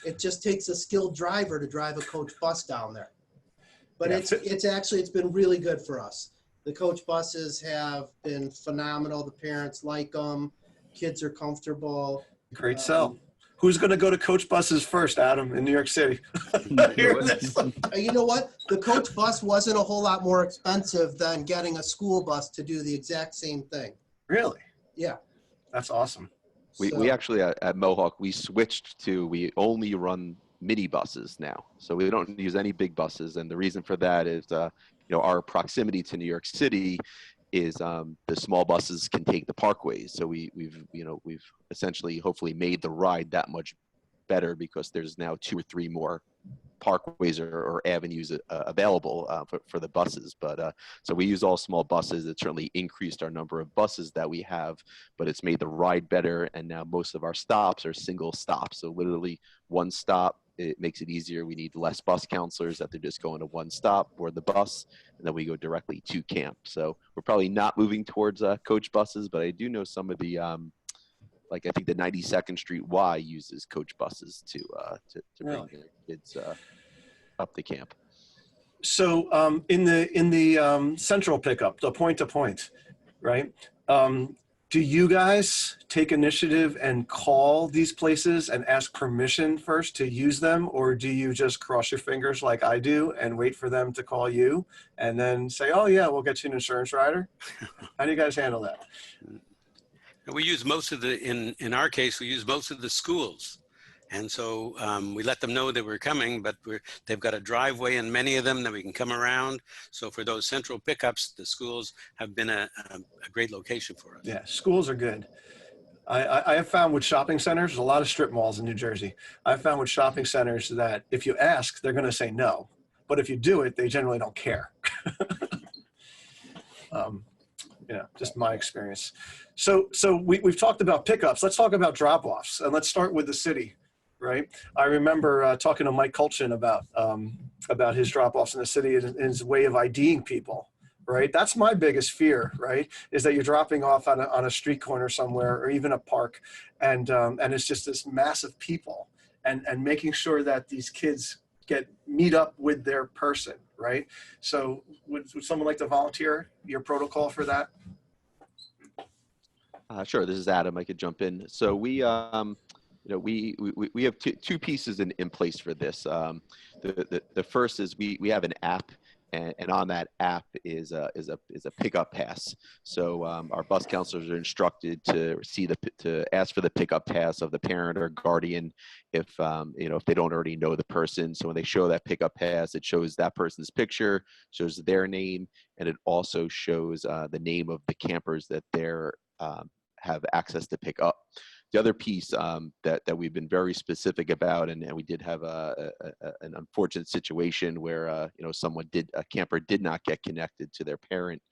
[SPEAKER 4] It just takes a skilled driver to drive a coach bus down there. But it's been really good for us. The coach buses have been phenomenal. The parents like them. Kids are comfortable.
[SPEAKER 1] Great sell. Who's going to go to coach buses first, Adam, in New York City?
[SPEAKER 4] You know what? The coach bus wasn't a whole lot more expensive than getting a school bus to do the exact same thing.
[SPEAKER 1] Really?
[SPEAKER 4] Yeah.
[SPEAKER 1] That's awesome.
[SPEAKER 5] We actually, at Mohawk, we only run mini buses now. So we don't use any big buses. And the reason for that is, our proximity to New York City is the small buses can take the parkways. So we've essentially hopefully made the ride that much better, because there's now 2 or 3 more parkways or avenues available for the buses. But so we use all small buses. It certainly increased our number of buses that we have, but it's made the ride better. And now most of our stops are single stops. So literally one stop. It makes it easier. We need less bus counselors, that they're just going to one stop, board the bus, and then we go directly to camp. So we're probably not moving towards coach buses, but I do know some of the, like I think the 92nd Street Y uses coach buses to bring their kids up the camp.
[SPEAKER 1] So in the central pickup, the point to point, right? Do you guys take initiative and call these places and ask permission first to use them? Or do you just cross your fingers like I do and wait for them to call you and then say, oh yeah, we'll get you an insurance rider? How do you guys handle that?
[SPEAKER 3] We use most of in our case, we use most of the schools. And so we let them know that we're coming, but they've got a driveway in many of them that we can come around. So for those central pickups, the schools have been a great location for us.
[SPEAKER 1] Yeah, schools are good. I have found with shopping centers, there's a lot of strip malls in New Jersey. I've found with shopping centers that if you ask, they're going to say no. But if you do it, they generally don't care. Just my experience. So we've talked about pickups. Let's talk about drop-offs, and let's start with the city, right? I remember talking to Mike Kulchin about his drop-offs in the city and his way of IDing people. Right, that's my biggest fear. Right, is that you're dropping off on a street corner somewhere, or even a park, and it's just this mass of people, and making sure that these kids meet up with their person. Right. So, would someone like to volunteer your protocol for that?
[SPEAKER 5] Sure. This is Adam. I could jump in. So we have two pieces in place for this. The first is we have an app. And on that app is a pickup pass. So our bus counselors are instructed to ask for the pickup pass of the parent or guardian if they don't already know the person. So when they show that pickup pass, it shows that person's picture, shows their name, and it also shows the name of the campers that they're have access to pick up. The other piece that we've been very specific about, and we did have an unfortunate situation where a camper did not get connected to their parent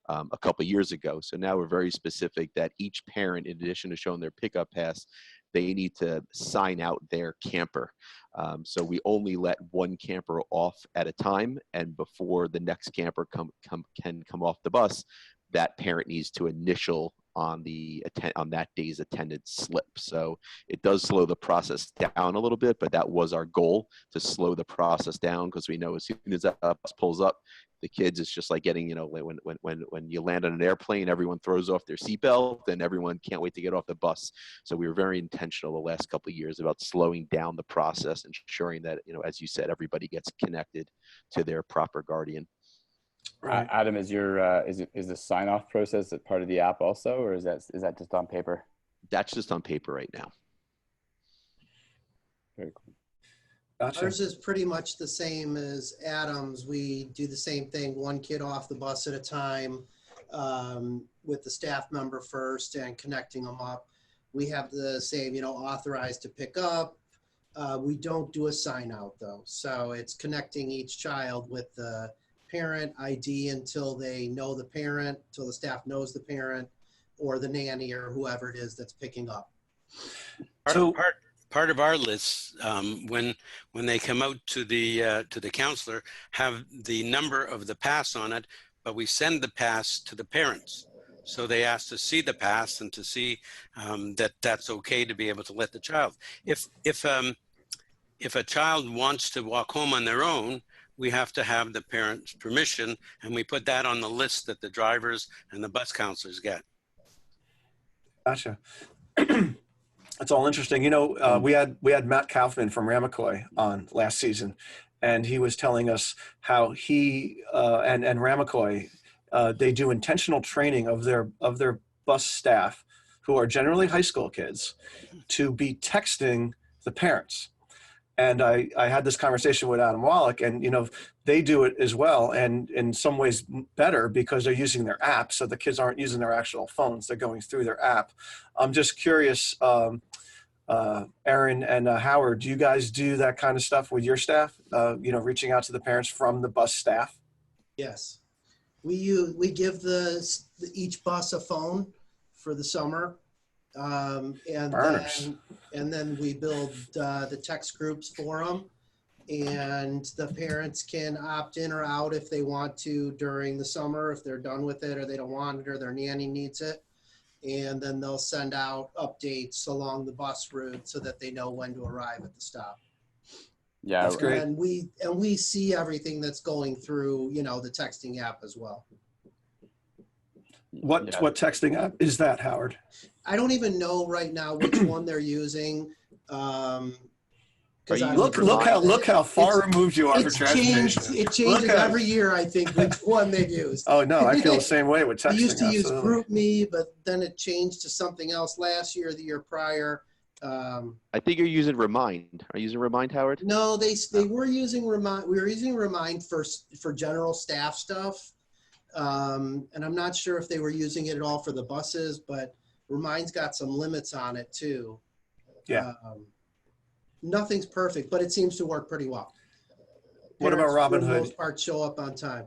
[SPEAKER 5] a couple of years ago. So now we're very specific that each parent, in addition to showing their pickup pass, they need to sign out their camper. So we only let one camper off at a time, and before the next camper can come off the bus, that parent needs to initial on that day's attendance slip. So it does slow the process down a little bit, but that was our goal, to slow the process down, because we know as soon as that bus pulls up, the kids, it's just like getting, when you land on an airplane, everyone throws off their seatbelt and everyone can't wait to get off the bus. So we were very intentional the last couple of years about slowing down the process and ensuring that, as you said, everybody gets connected to their proper guardian.
[SPEAKER 1] Right.
[SPEAKER 2] Adam, is the sign-off process a part of the app also, or is that just on paper?
[SPEAKER 5] That's just on paper right now.
[SPEAKER 2] Very cool.
[SPEAKER 1] Gotcha.
[SPEAKER 4] Ours is pretty much the same as Adam's. We do the same thing, one kid off the bus at a time, with the staff member first and connecting them up. We have the same, authorized to pick up. We don't do a sign out though. So it's connecting each child with the parent ID until they know the parent, until the staff knows the parent or the nanny or whoever it is that's picking up.
[SPEAKER 1] So
[SPEAKER 3] Part of our lists, when they come out to the counselor, have the number of the pass on it, but we send the pass to the parents. So they ask to see the pass and to see that that's okay to be able to let the child. If a child wants to walk home on their own, we have to have the parent's permission, and we put that on the list that the drivers and the bus counselors get.
[SPEAKER 1] Gotcha. That's all interesting. We had Matt Kaufman from Ramacoy on last season, and he was telling us how he and Ramacoy, they do intentional training of their bus staff, who are generally high school kids, to be texting the parents. And I had this conversation with Adam Wallach, and they do it as well, and in some ways better, because they're using their app. So the kids aren't using their actual phones; they're going through their app. I'm just curious, Ehren and Howard, do you guys do that kind of stuff with your staff? Reaching out to the parents from the bus staff?
[SPEAKER 4] Yes, we give each bus a phone for the summer. And then we build the text groups for them, and the parents can opt in or out if they want to during the summer, if they're done with it or they don't want it or their nanny needs it. And then they'll send out updates along the bus route so that they know when to arrive at the stop.
[SPEAKER 2] Yeah,
[SPEAKER 1] that's great.
[SPEAKER 4] And we see everything that's going through, the texting app as well.
[SPEAKER 1] What texting app is that, Howard?
[SPEAKER 4] I don't even know right now which one they're using.
[SPEAKER 1] Look how far removed you are for transportation.
[SPEAKER 4] It changes every year, I think, which one they've used.
[SPEAKER 1] Oh no, I feel the same way with texting.
[SPEAKER 4] We used to use
[SPEAKER 1] absolutely.
[SPEAKER 4] GroupMe, but then it changed to something else last year, the year prior.
[SPEAKER 5] I think you're using Remind. Are you using Remind, Howard?
[SPEAKER 4] No, they were using Remind. We were using Remind for general staff stuff. And I'm not sure if they were using it at all for the buses, but where mine's got some limits on it too.
[SPEAKER 1] Yeah.
[SPEAKER 4] Nothing's perfect, but it seems to work pretty well.
[SPEAKER 1] What about
[SPEAKER 4] Parents,
[SPEAKER 1] Robin
[SPEAKER 4] for the
[SPEAKER 1] Hood?
[SPEAKER 4] most part, show up on time.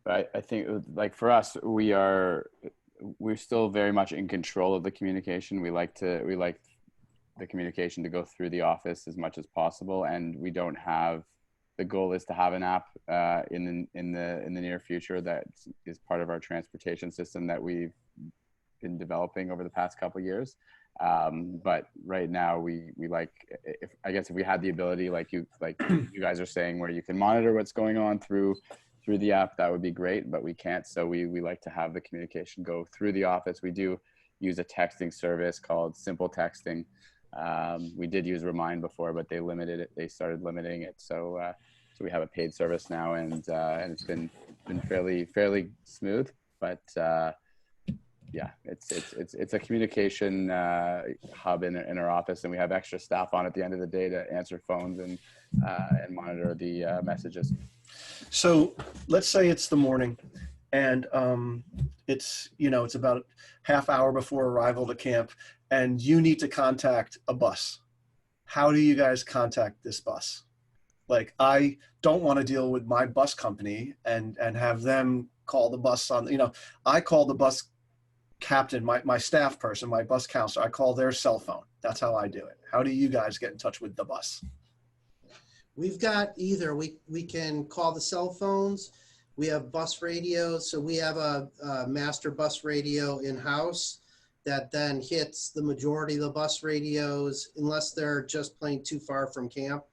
[SPEAKER 2] I think like for us, we're still very much in control of the communication. We like the communication to go through the office as much as possible, and we don't have, the goal is to have an app in the near future that is part of our transportation system that we've been developing over the past couple of years. But right now we like, if we had the ability, like you guys are saying, where you can monitor what's going on through the app, that would be great, but we can't. So we like to have the communication go through the office. We do use a texting service called Simple Texting. We did use Remind before, but they limited it. They started limiting it. So we have a paid service now, and it's been fairly smooth. But yeah, it's a communication hub in our office, and we have extra staff on at the end of the day to answer phones and monitor the messages.
[SPEAKER 1] So let's say it's the morning, and it's about a half hour before arrival to camp, and you need to contact a bus. How do you guys contact this bus? Like, I don't want to deal with my bus company and have them call the bus on, I call the bus captain, my staff person, my bus counselor, I call their cell phone. That's how I do it. How do you guys get in touch with the bus?
[SPEAKER 4] We've got either, we can call the cell phones. We have bus radios. So we have a master bus radio in-house that then hits the majority of the bus radios, unless they're just plain too far from camp,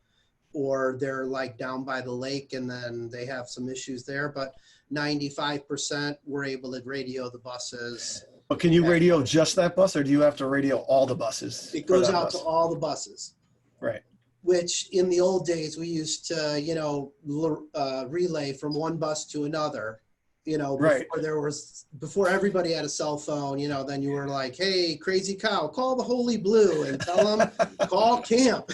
[SPEAKER 4] or they're like down by the lake and then they have some issues there. But 95% we're able to radio the buses.
[SPEAKER 1] But can you radio just that bus, or do you have to radio all the buses?
[SPEAKER 4] It goes out to all the buses.
[SPEAKER 1] Right.
[SPEAKER 4] Which in the old days we used to, relay from one bus to another,
[SPEAKER 1] Right.
[SPEAKER 4] before everybody had a cell phone, then you were like, hey, crazy cow, call the Holy Blue and tell them, call camp.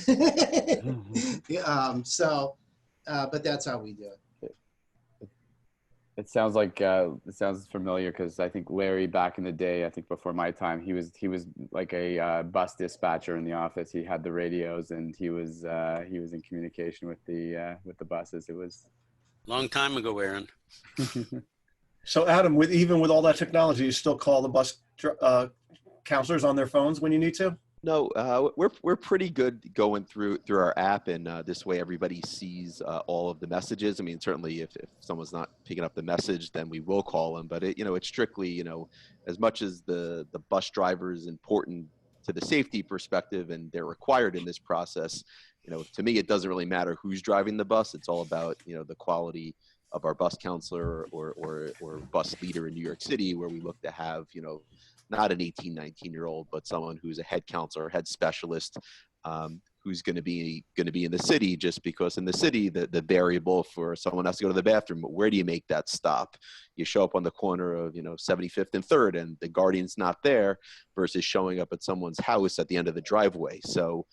[SPEAKER 4] But that's how we do it.
[SPEAKER 2] It sounds like it sounds familiar, because I think Larry, back in the day, I think before my time, he was like a bus dispatcher in the office. He had the radios, and he was in communication with the buses. It was
[SPEAKER 3] Long time ago, Ehren.
[SPEAKER 1] So Adam, even with all that technology, you still call the bus counselors on their phones when you need to?
[SPEAKER 5] No, we're pretty good going through our app, and this way everybody sees all of the messages. I mean, certainly if someone's not picking up the message, then we will call them. But it's strictly, as much as the bus driver is important to the safety perspective and they're required in this process, to me it doesn't really matter who's driving the bus. It's all about the quality of our bus counselor or bus leader in New York City, where we look to have not an 18, 19-year-old, but someone who's a head counselor, head specialist, who's going to be in the city, just because in the city, the variable for someone has to go to the bathroom, where do you make that stop? You show up on the corner of, 75th and 3rd, and the guardian's not there, versus showing up at someone's house at the end of the driveway. So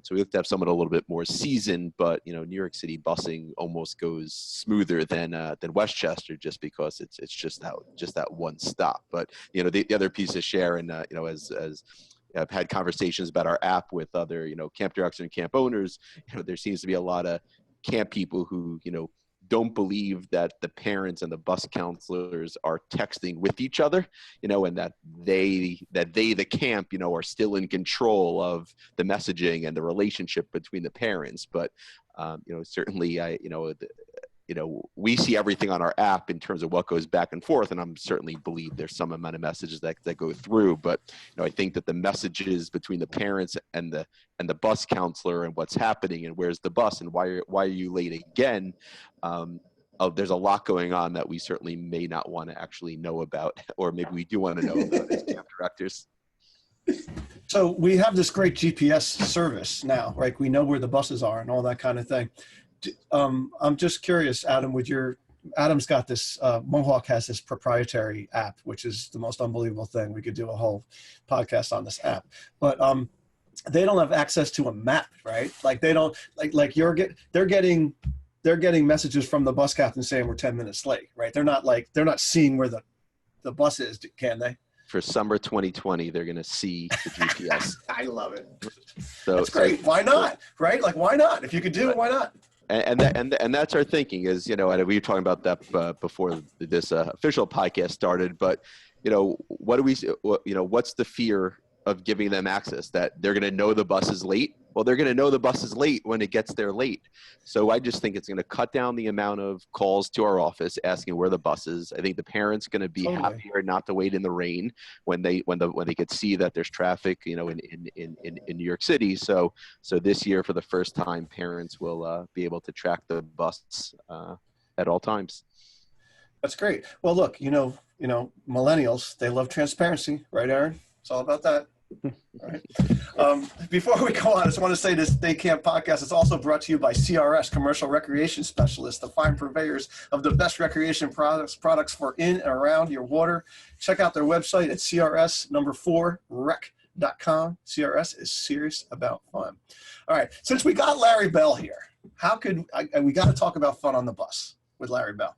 [SPEAKER 5] we have to have someone a little bit more seasoned, but, New York City busing almost goes smoother than Westchester, just because it's just that one stop. But, the other piece of Sharon, as I've had conversations about our app with other, camp directors and camp owners, there seems to be a lot of camp people who, don't believe that the parents and the bus counselors are texting with each other, and that the camp, are still in control of the messaging and the relationship between the parents. But, certainly we see everything on our app in terms of what goes back and forth, and I'm certainly believe there's some amount of messages that go through. But I think that the messages between the parents and the bus counselor, and what's happening, and where's the bus, and why are you late again? There's a lot going on that we certainly may not want to actually know about, or maybe we do want to know about as camp directors.
[SPEAKER 1] So we have this great GPS service now, right? We know where the buses are and all that kind of thing. I'm just curious, Adam, Adam's got this, Mohawk has this proprietary app, which is the most unbelievable thing. We could do a whole podcast on this app, but they don't have access to a map, right? Like they don't, they're getting messages from the bus captain saying we're 10 minutes late, right? They're not seeing where the bus is, can they?
[SPEAKER 5] for summer 2020, they're going to see the GPS.
[SPEAKER 1] I love it.
[SPEAKER 5] So
[SPEAKER 1] That's great. Why not? Right? Like, why not? If you could do it, why not?
[SPEAKER 5] And that's our thinking is, you know, and we were talking about that before this official podcast started, but, you know, what's the fear of giving them access, that they're going to know the bus is late? Well, they're going to know the bus is late when it gets there late. So I just think it's going to cut down the amount of calls to our office asking where the bus is. I think the parents going to be happier not to wait in the rain when they could see that there's traffic, you know, in New York City. So this year, for the first time, parents will be able to track the bus at all times.
[SPEAKER 1] That's great. Well, look, you know, millennials, they love transparency, right, Erin? It's all about that. Right. Before we go on, I just want to say this Day Camp podcast is also brought to you by CRS, Commercial Recreation Specialists, the fine purveyors of the best recreation products for in and around your water. Check out their website at crs4rec.com. CRS is serious about fun. All right. Since we got Larry Bell here, we got to talk about fun on the bus with Larry Bell.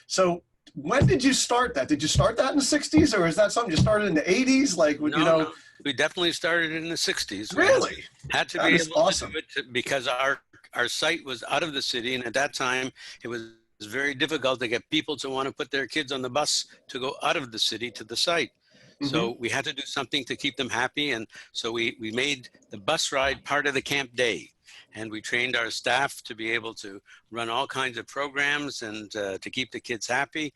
[SPEAKER 1] So when did you start that? Did you start that in the 60s, or is that something you started in the 80s? Like,
[SPEAKER 3] No. We definitely started in the 60s.
[SPEAKER 1] Really?
[SPEAKER 3] Had to
[SPEAKER 1] That
[SPEAKER 3] be
[SPEAKER 1] is
[SPEAKER 3] able
[SPEAKER 1] awesome.
[SPEAKER 3] to do it because our site was out of the city, and at that time it was very difficult to get people to want to put their kids on the bus to go out of the city to the site. So we had to do something to keep them happy, and so we made the bus ride part of the camp day. And we trained our staff to be able to run all kinds of programs and to keep the kids happy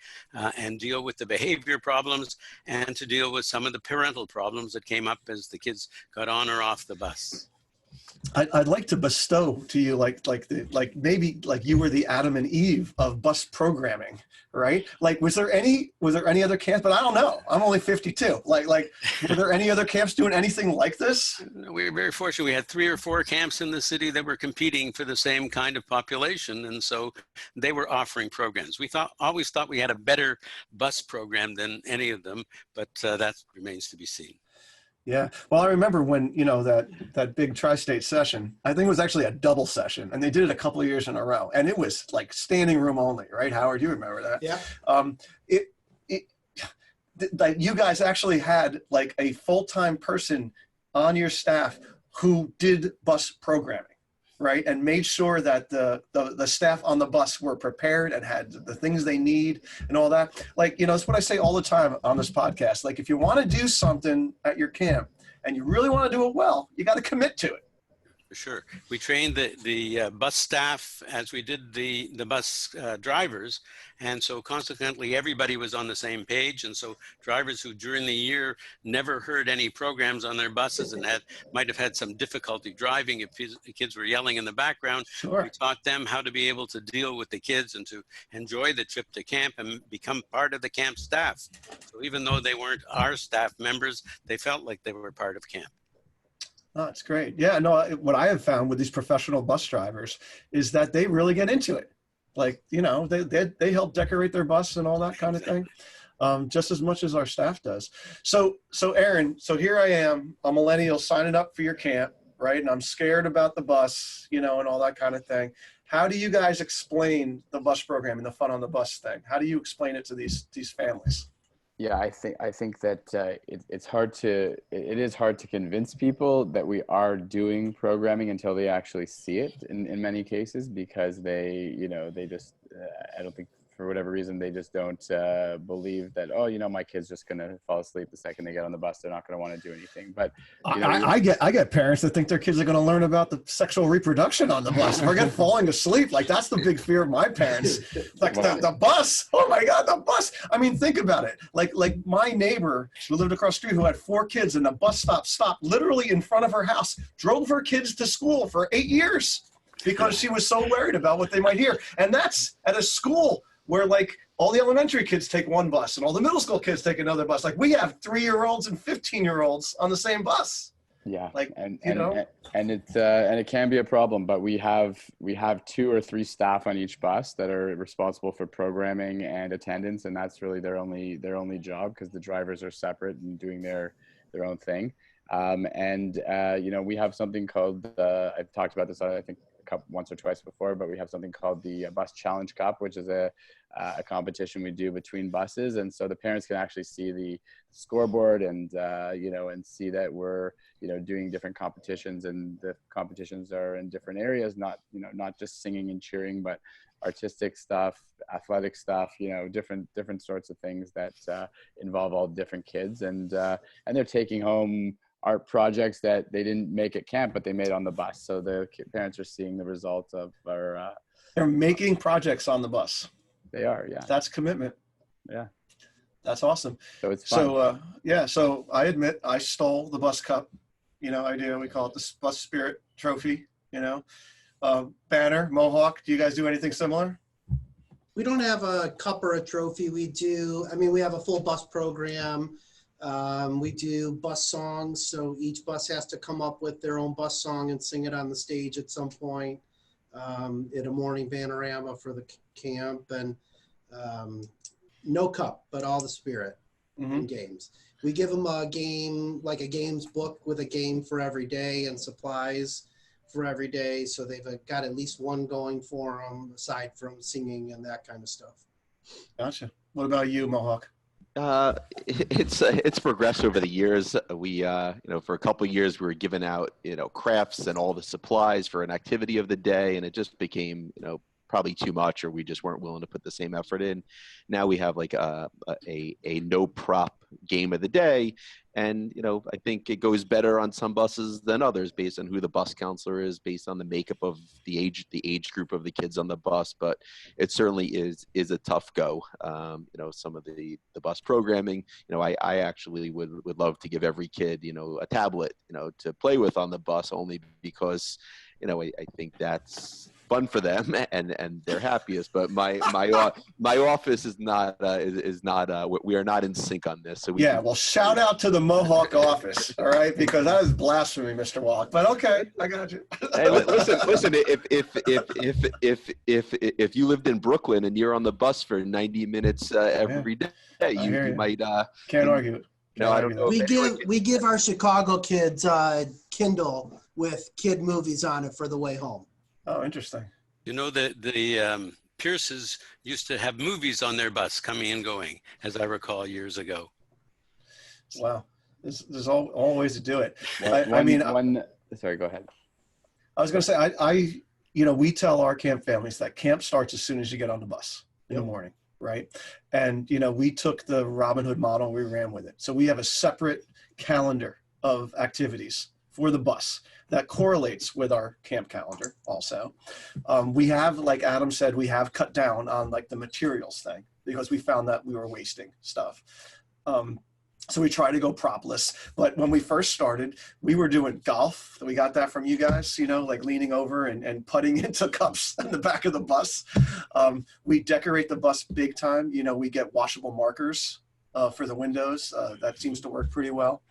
[SPEAKER 3] and deal with the behavior problems and to deal with some of the parental problems that came up as the kids got on or off the bus.
[SPEAKER 1] I'd like to bestow to you maybe you were the Adam and Eve of bus programming, right? Like, was there any other camps? But I don't know. I'm only 52. Like were there any other camps doing anything like this?
[SPEAKER 3] We were very fortunate. We had 3 or 4 camps in the city that were competing for the same kind of population, and so they were offering programs. We always thought we had a better bus program than any of them, but that remains to be seen.
[SPEAKER 1] Yeah. Well, I remember when, that big tri-state session, I think it was actually a double session, and they did it a couple of years in a row, and it was like standing room only, right, Howard? You remember that?
[SPEAKER 4] Yeah.
[SPEAKER 1] Like, you guys actually had like a full-time person on your staff who did bus programming, right? And made sure that the staff on the bus were prepared and had the things they need and all that. Like, it's what I say all the time on this podcast. Like, if you want to do something at your camp and you really want to do it well, you got to commit to it.
[SPEAKER 3] For sure. We trained the bus staff as we did the bus drivers. And so consequently, everybody was on the same page. And so drivers who during the year never heard any programs on their buses and might have had some difficulty driving if the kids were yelling in the background,
[SPEAKER 1] Sure.
[SPEAKER 3] We taught them how to be able to deal with the kids and to enjoy the trip to camp and become part of the camp staff. So even though they weren't our staff members, they felt like they were part of camp.
[SPEAKER 1] Oh, that's great. Yeah, no, what I have found with these professional bus drivers is that they really get into it. Like, they help decorate their bus and all that kind of thing, just as much as our staff does. So Erin, so here I am, a millennial signing up for your camp, right? And I'm scared about the bus, and all that kind of thing. How do you guys explain the bus program and the fun on the bus thing? How do you explain it to these families?
[SPEAKER 2] Yeah, I think that it is hard to convince people that we are doing programming until they actually see it in many cases, because they just I don't think, for whatever reason, they just don't believe that, my kid's just going to fall asleep the second they get on the bus. They're not going to want to do anything. But
[SPEAKER 1] I get parents that think their kids are going to learn about the sexual reproduction on the bus. Forget falling asleep. Like, that's the big fear of my parents. Like, the bus. Oh my God, the bus. I mean, think about it. Like my neighbor who lived across the street, who had 4 kids, and the bus stopped literally in front of her house, drove her kids to school for 8 years because she was so worried about what they might hear. And that's at a school where, like, all the elementary kids take one bus and all the middle school kids take another bus. Like, we have 3-year-olds and 15-year-olds on the same bus.
[SPEAKER 2] Yeah,
[SPEAKER 1] like,
[SPEAKER 2] and it can be a problem, but we have 2 or 3 staff on each bus that are responsible for programming and attendance, and that's really their only job, because the drivers are separate and doing their own thing. We have something called I've talked about this, I think, a once or twice before, but we have something called the Bus Challenge Cup, which is a competition we do between buses. And so the parents can actually see the scoreboard and, and see that we're, doing different competitions, and the competitions are in different areas, not just singing and cheering, but artistic stuff, athletic stuff, different sorts of things that involve all different kids. And they're taking home art projects that they didn't make at camp, but they made on the bus. So the parents are seeing the results of our...
[SPEAKER 1] They're making projects on the bus.
[SPEAKER 2] They are, yeah.
[SPEAKER 1] That's commitment.
[SPEAKER 2] Yeah.
[SPEAKER 1] That's awesome.
[SPEAKER 2] So it's fun.
[SPEAKER 1] So I admit I stole the bus cup, idea. We call it the bus spirit trophy, banner, Mohawk. Do you guys do anything similar?
[SPEAKER 4] We don't have a cup or a trophy. We have a full bus program. We do bus songs. So each bus has to come up with their own bus song and sing it on the stage at some point, at a morning panorama for the camp. And no cup, but all the spirit and games. We give them a game, like a games book with a game for every day and supplies for every day. So they've got at least one going for them aside from singing and that kind of stuff.
[SPEAKER 1] Gotcha. What about you, Mohawk?
[SPEAKER 5] It's progressed over the years. We, for a couple of years, we were giving out, crafts and all the supplies for an activity of the day, and it just became, probably too much, or we just weren't willing to put the same effort in. Now we have like a no prop game of the day. And, I think it goes better on some buses than others based on who the bus counselor is, based on the makeup of the age group of the kids on the bus. But it certainly is a tough go. Some of the bus programming, I actually would love to give every kid, a tablet, to play with on the bus, only because, I think that's fun for them and they're happiest. But my office is not we are not in sync on this. So
[SPEAKER 1] well, shout out to the Mohawk office, all right, because that is blasphemy, Mr. Wallach. But okay, I got you.
[SPEAKER 5] Hey, listen. If you lived in Brooklyn and you're on the bus for 90 minutes every day, you might
[SPEAKER 1] can't argue it.
[SPEAKER 5] I don't know.
[SPEAKER 4] We give our Chicago kids Kindle with kid movies on it for the way home.
[SPEAKER 1] Oh, interesting.
[SPEAKER 3] The Pierces used to have movies on their bus coming and going, as I recall years ago.
[SPEAKER 1] Wow. There's all ways to do it.
[SPEAKER 2] Sorry, go ahead.
[SPEAKER 1] I was going to say, we tell our camp families that camp starts as soon as you get on the bus in the morning, right? And, we took the Robin Hood model and we ran with it. So we have a separate calendar of activities for the bus that correlates with our camp calendar also. We have, like Adam said, we have cut down on like the materials thing because we found that we were wasting stuff. So we try to go propless. But when we first started, we were doing golf. We got that from you guys, like leaning over and putting into cups in the back of the bus. We decorate the bus big time. We get washable markers for the windows. That seems to work pretty well.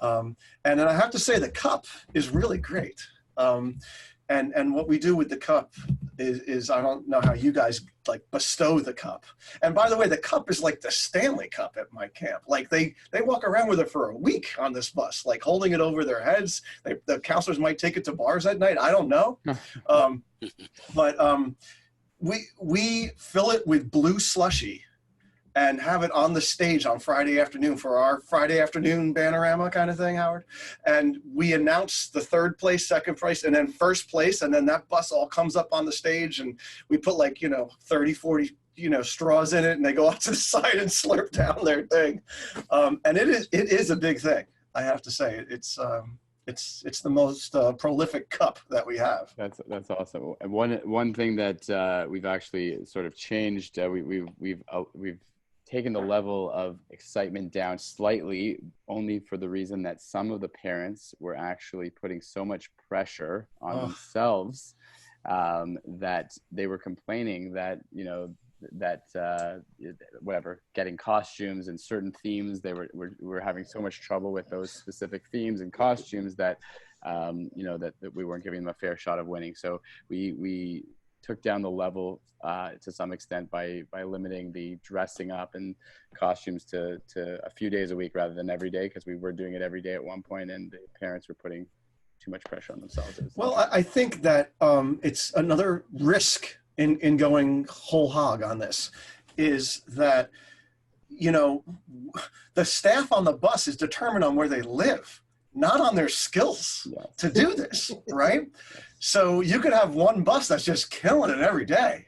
[SPEAKER 1] And then I have to say the cup is really great. And what we do with the cup is I don't know how you guys like bestow the cup. And by the way, the cup is like the Stanley Cup at my camp. Like they walk around with it for a week on this bus, like holding it over their heads. The counselors might take it to bars at night. I don't know. But we fill it with blue slushy and have it on the stage on Friday afternoon for our Friday afternoon panorama kind of thing, Howard. And we announce the third place, second place, and then first place. And then that bus all comes up on the stage and we put 30, 40, straws in it, and they go out to the side and slurp down their thing. And it is a big thing. I have to say it's the most prolific cup that we have.
[SPEAKER 2] That's awesome. And one thing that we've actually sort of changed, we've taken the level of excitement down slightly, only for the reason that some of the parents were actually putting so much pressure on themselves that they were complaining that, getting costumes and certain themes, they were having so much trouble with those specific themes and costumes that, that we weren't giving them a fair shot of winning. So we took down the level to some extent by limiting the dressing up and costumes to a few days a week rather than every day, because we were doing it every day at one point and the parents were putting too too much pressure on themselves.
[SPEAKER 1] Well, I think that it's another risk in going whole hog on this is that, you know, the staff on the bus is determined on where they live, not on their skills to do this, right? So you could have one bus that's just killing it every day.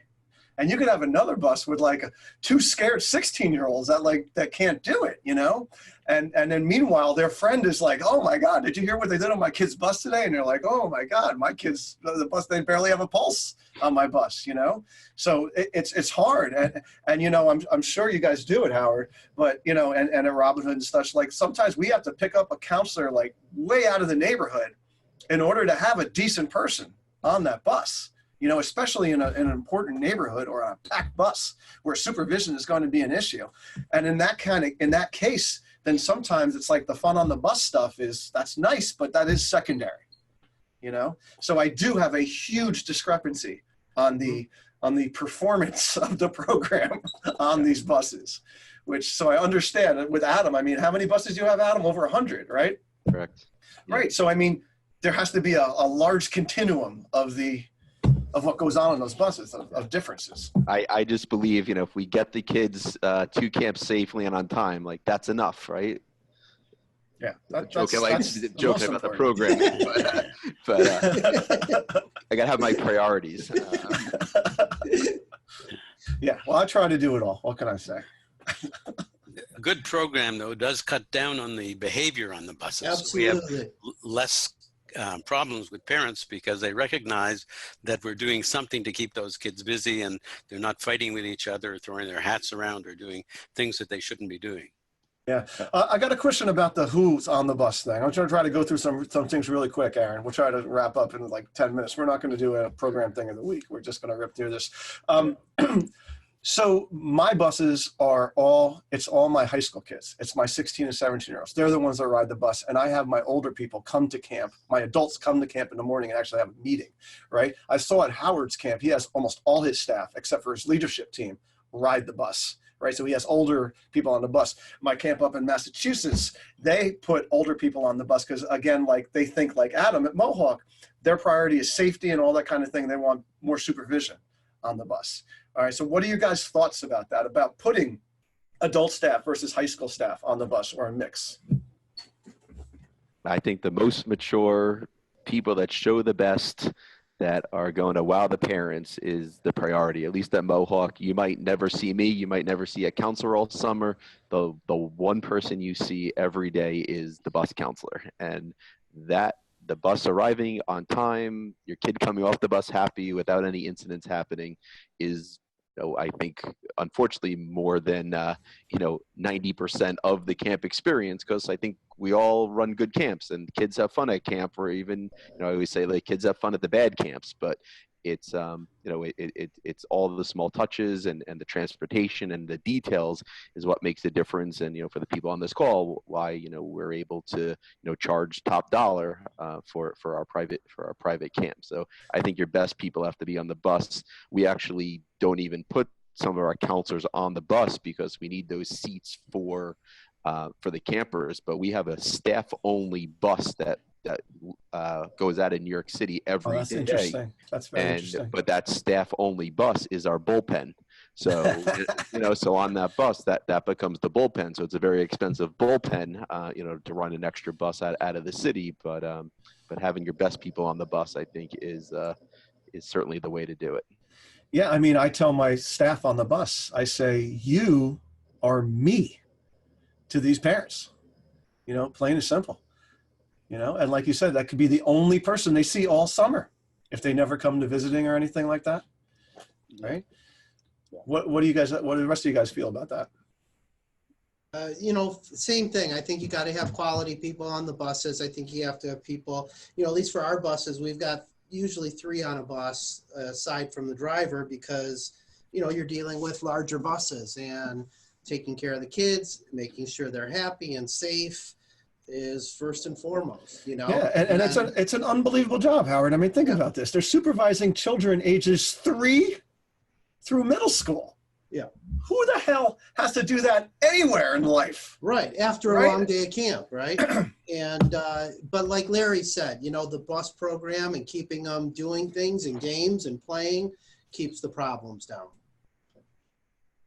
[SPEAKER 1] And you could have another bus with like two scared 16-year-olds that can't do it, you know? And then meanwhile, their friend is like, oh my God, did you hear what they did on my kid's bus today? And they're like, oh my God, my kids, the bus, they barely have a pulse on my bus, you know? So it's hard. And you know, I'm sure you guys do it, Howard, but you know, and at Robin Hood and such, like sometimes we have to pick up a counselor like way out of the neighborhood in order to have a decent person on that bus. You know, especially in an important neighborhood or on a packed bus where supervision is going to be an issue. And in that case, then sometimes it's like the fun on the bus stuff that's nice, but that is secondary, you know? So I do have a huge discrepancy on the performance of the program on these buses, so I understand with Adam. I mean, how many buses do you have, Adam? Over 100, right?
[SPEAKER 5] Correct. Yeah.
[SPEAKER 1] Right. So, I mean, there has to be a large continuum of what goes on in those buses of differences.
[SPEAKER 5] I just believe, you know, if we get the kids to camp safely and on time, like that's enough, right?
[SPEAKER 1] Yeah.
[SPEAKER 5] Joking about the programming, but I gotta have my priorities.
[SPEAKER 1] Yeah. Well, I try to do it all. What can I say?
[SPEAKER 3] A good program, though, does cut down on the behavior on the buses.
[SPEAKER 4] Absolutely.
[SPEAKER 3] We have less problems with parents because they recognize that we're doing something to keep those kids busy and they're not fighting with each other, or throwing their hats around, or doing things that they shouldn't be doing.
[SPEAKER 1] Yeah. I got a question about the who's on the bus thing. I'm going to try to go through some things really quick, Aaron. We'll try to wrap up in like 10 minutes. We're not going to do a program thing of the week. We're just going to rip through this. So my buses it's all my high school kids. It's my 16 and 17-year-olds. They're the ones that ride the bus. And I have my older people come to camp. My adults come to camp in the morning and actually have a meeting, right? I saw at Howard's camp, he has almost all his staff, except for his leadership team, ride the bus, right? So he has older people on the bus. My camp up in Massachusetts, they put older people on the bus because, again, like they think like Adam at Mohawk, their priority is safety and all that kind of thing. They want more supervision on the bus. All right, so what are you guys' thoughts about that, about putting adult staff versus high school staff on the bus, or a mix?
[SPEAKER 5] I think the most mature people that show the best, that are going to wow the parents, is the priority. At least at Mohawk, you might never see me, you might never see a counselor all summer. The one person you see every day is the bus counselor. And that the bus arriving on time, your kid coming off the bus happy without any incidents happening is, you know, I think, unfortunately, more than 90% of the camp experience, because I think we all run good camps and kids have fun at camp, or even, I always say like kids have fun at the bad camps, but it's it's all the small touches and the transportation and the details is what makes the difference. And for the people on this call, why we're able to charge top dollar for our private camp. So I think your best people have to be on the bus. We actually don't even put some of our counselors on the bus because we need those seats for the campers, but we have a staff only bus that goes out in New York City every
[SPEAKER 1] that's
[SPEAKER 5] day.
[SPEAKER 1] Interesting. That's very interesting.
[SPEAKER 5] But that staff only bus is our bullpen. So, so on that bus, that becomes the bullpen. So it's a very expensive bullpen, to run an extra bus out of the city. But having your best people on the bus, I think, is certainly the way to do it.
[SPEAKER 1] Yeah. I mean, I tell my staff on the bus, I say, you are me to these parents, plain and simple. And like you said, that could be the only person they see all summer if they never come to visiting or anything like that. Right?
[SPEAKER 2] Yeah.
[SPEAKER 1] What do the rest of you guys feel about that?
[SPEAKER 4] Same thing. I think you got to have quality people on the buses. I think you have to have people, at least for our buses, we've got usually 3 on a bus aside from the driver because, you're dealing with larger buses and taking care of the kids, making sure they're happy and safe is first and foremost,
[SPEAKER 1] Yeah, and it's an unbelievable job, Howard. I mean, think about this. They're supervising children ages 3 through middle school.
[SPEAKER 4] Yeah.
[SPEAKER 1] who the hell has to do that anywhere in life?
[SPEAKER 4] Right, after a
[SPEAKER 1] Right?
[SPEAKER 4] long day of camp, right? And, but like Larry said, you know, the bus program and keeping them doing things and games and playing keeps the problems down.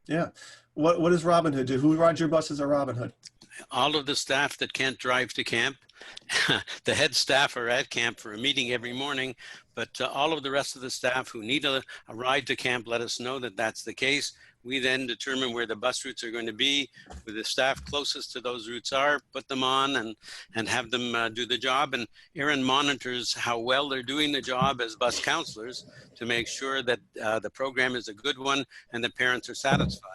[SPEAKER 1] Yeah. What does Robin Hood do? Who rides your buses at Robin Hood?
[SPEAKER 3] All of the staff that can't drive to camp, the head staff are at camp for a meeting every morning, but all of the rest of the staff who need a ride to camp let us know that that's the case. We then determine where the bus routes are going to be, where the staff closest to those routes are, put them on and have them do the job. And Ehren monitors how well they're doing the job as bus counselors to make sure that the program is a good one and the parents are satisfied.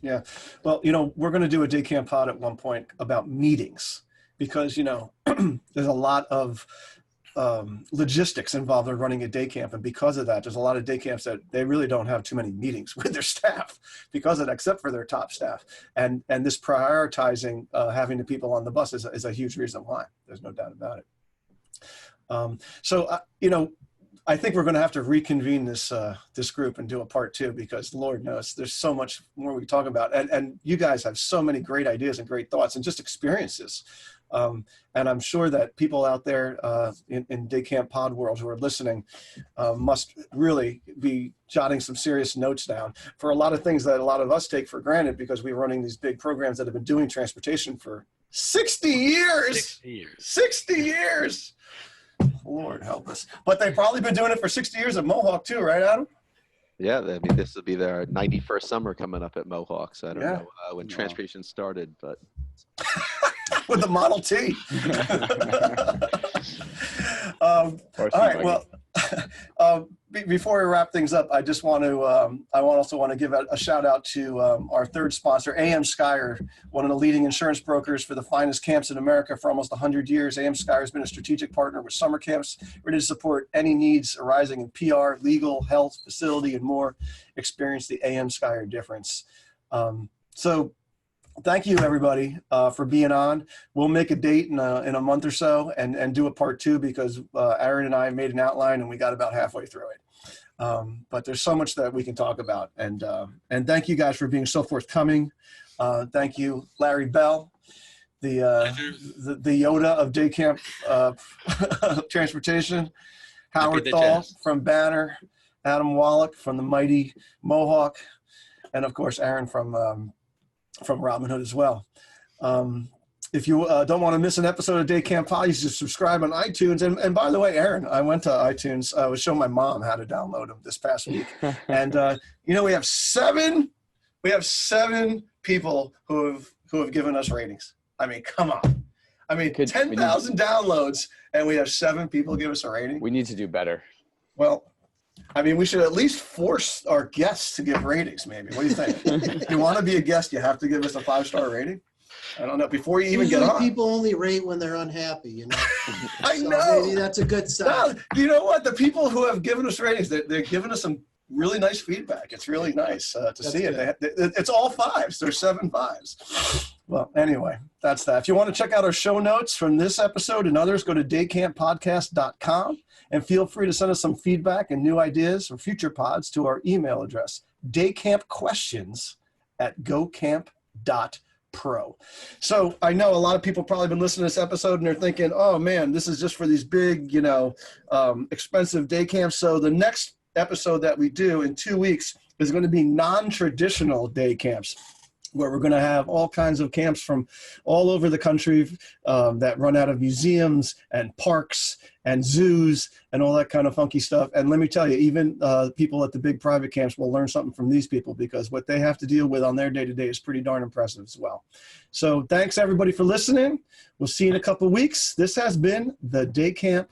[SPEAKER 1] Yeah. Well, you know, we're going to do a day camp pod at one point about meetings because, you know, there's a lot of logistics involved in running a day camp. And because of that, there's a lot of day camps that they really don't have too many meetings with their staff because of that, except for their top staff. And this prioritizing having the people on the bus is a huge reason why. There's no doubt about it. You know, I think we're going to have to reconvene this this group and do a part 2 because Lord knows there's so much more we can talk about. And you guys have so many great ideas and great thoughts and just experiences. And I'm sure that people out there in day camp pod world who are listening must really be jotting some serious notes down for a lot of things that a lot of us take for granted because we're running these big programs that have been doing transportation for 60 years.
[SPEAKER 3] 60 years.
[SPEAKER 1] 60 years. Lord help us. But they've probably been doing it for 60 years at Mohawk too, right, Adam?
[SPEAKER 5] Yeah, I mean, this will be their 91st summer coming up at Mohawk. So I don't
[SPEAKER 1] Yeah.
[SPEAKER 5] know when transportation started, but
[SPEAKER 1] With the Model T. All right. Well, before we wrap things up, I just want to, I also want to give a shout out to our third sponsor, AM Skyer, one of the leading insurance brokers for the finest camps in America for almost 100 years. AM Skyer has been a strategic partner with summer camps, ready to support any needs arising in PR, legal, health, facility, and more. Experience the AM Skyer difference. So thank you, everybody, for being on. We'll make a date in a month or so and do a part 2 because Ehren and I made an outline and we got about halfway through it. But there's so much that we can talk about. And thank you guys for being so forthcoming. Thank you, Larry Bell, the Yoda of day camp transportation, Howard Thall from Banner, Adam Wallach from the mighty Mohawk, and of course, Ehren from Robin Hood as well. If you don't want to miss an episode of Day Camp Pod, you should subscribe on iTunes. And by the way, Ehren, I went to iTunes. I was showing my mom how to download them this past week. And you know, we have seven people who have given us ratings. I mean, come on. I mean, 10,000 downloads, and we have 7 people give us a rating.
[SPEAKER 2] We need to do better.
[SPEAKER 1] Well, I mean, we should at least force our guests to give ratings, maybe. What do you think? If you want to be a guest, you have to give us a 5-star rating? I don't know. Before you even get on.
[SPEAKER 4] People only rate when they're unhappy, you know?
[SPEAKER 1] I
[SPEAKER 4] So
[SPEAKER 1] know.
[SPEAKER 4] maybe that's a good sign.
[SPEAKER 1] No, you know what? The people who have given us ratings, they're giving us some really nice feedback. It's really nice to see it. It's all 5s. There's 7 5s. Well, anyway, that's that. If you want to check out our show notes from this episode and others, go to daycamppodcast.com and feel free to send us some feedback and new ideas for future pods to our email address, daycampquestions@gocamp.pro. So I know a lot of people probably been listening to this episode and they're thinking, oh man, this is just for these big, expensive day camps. So the next episode that we do in 2 weeks is going to be non-traditional day camps, where we're going to have all kinds of camps from all over the country that run out of museums and parks and zoos and all that kind of funky stuff. And let me tell you, even people at the big private camps will learn something from these people because what they have to deal with on their day-to-day is pretty darn impressive as well. So thanks everybody for listening. We'll see you in a couple of weeks. This has been the Day Camp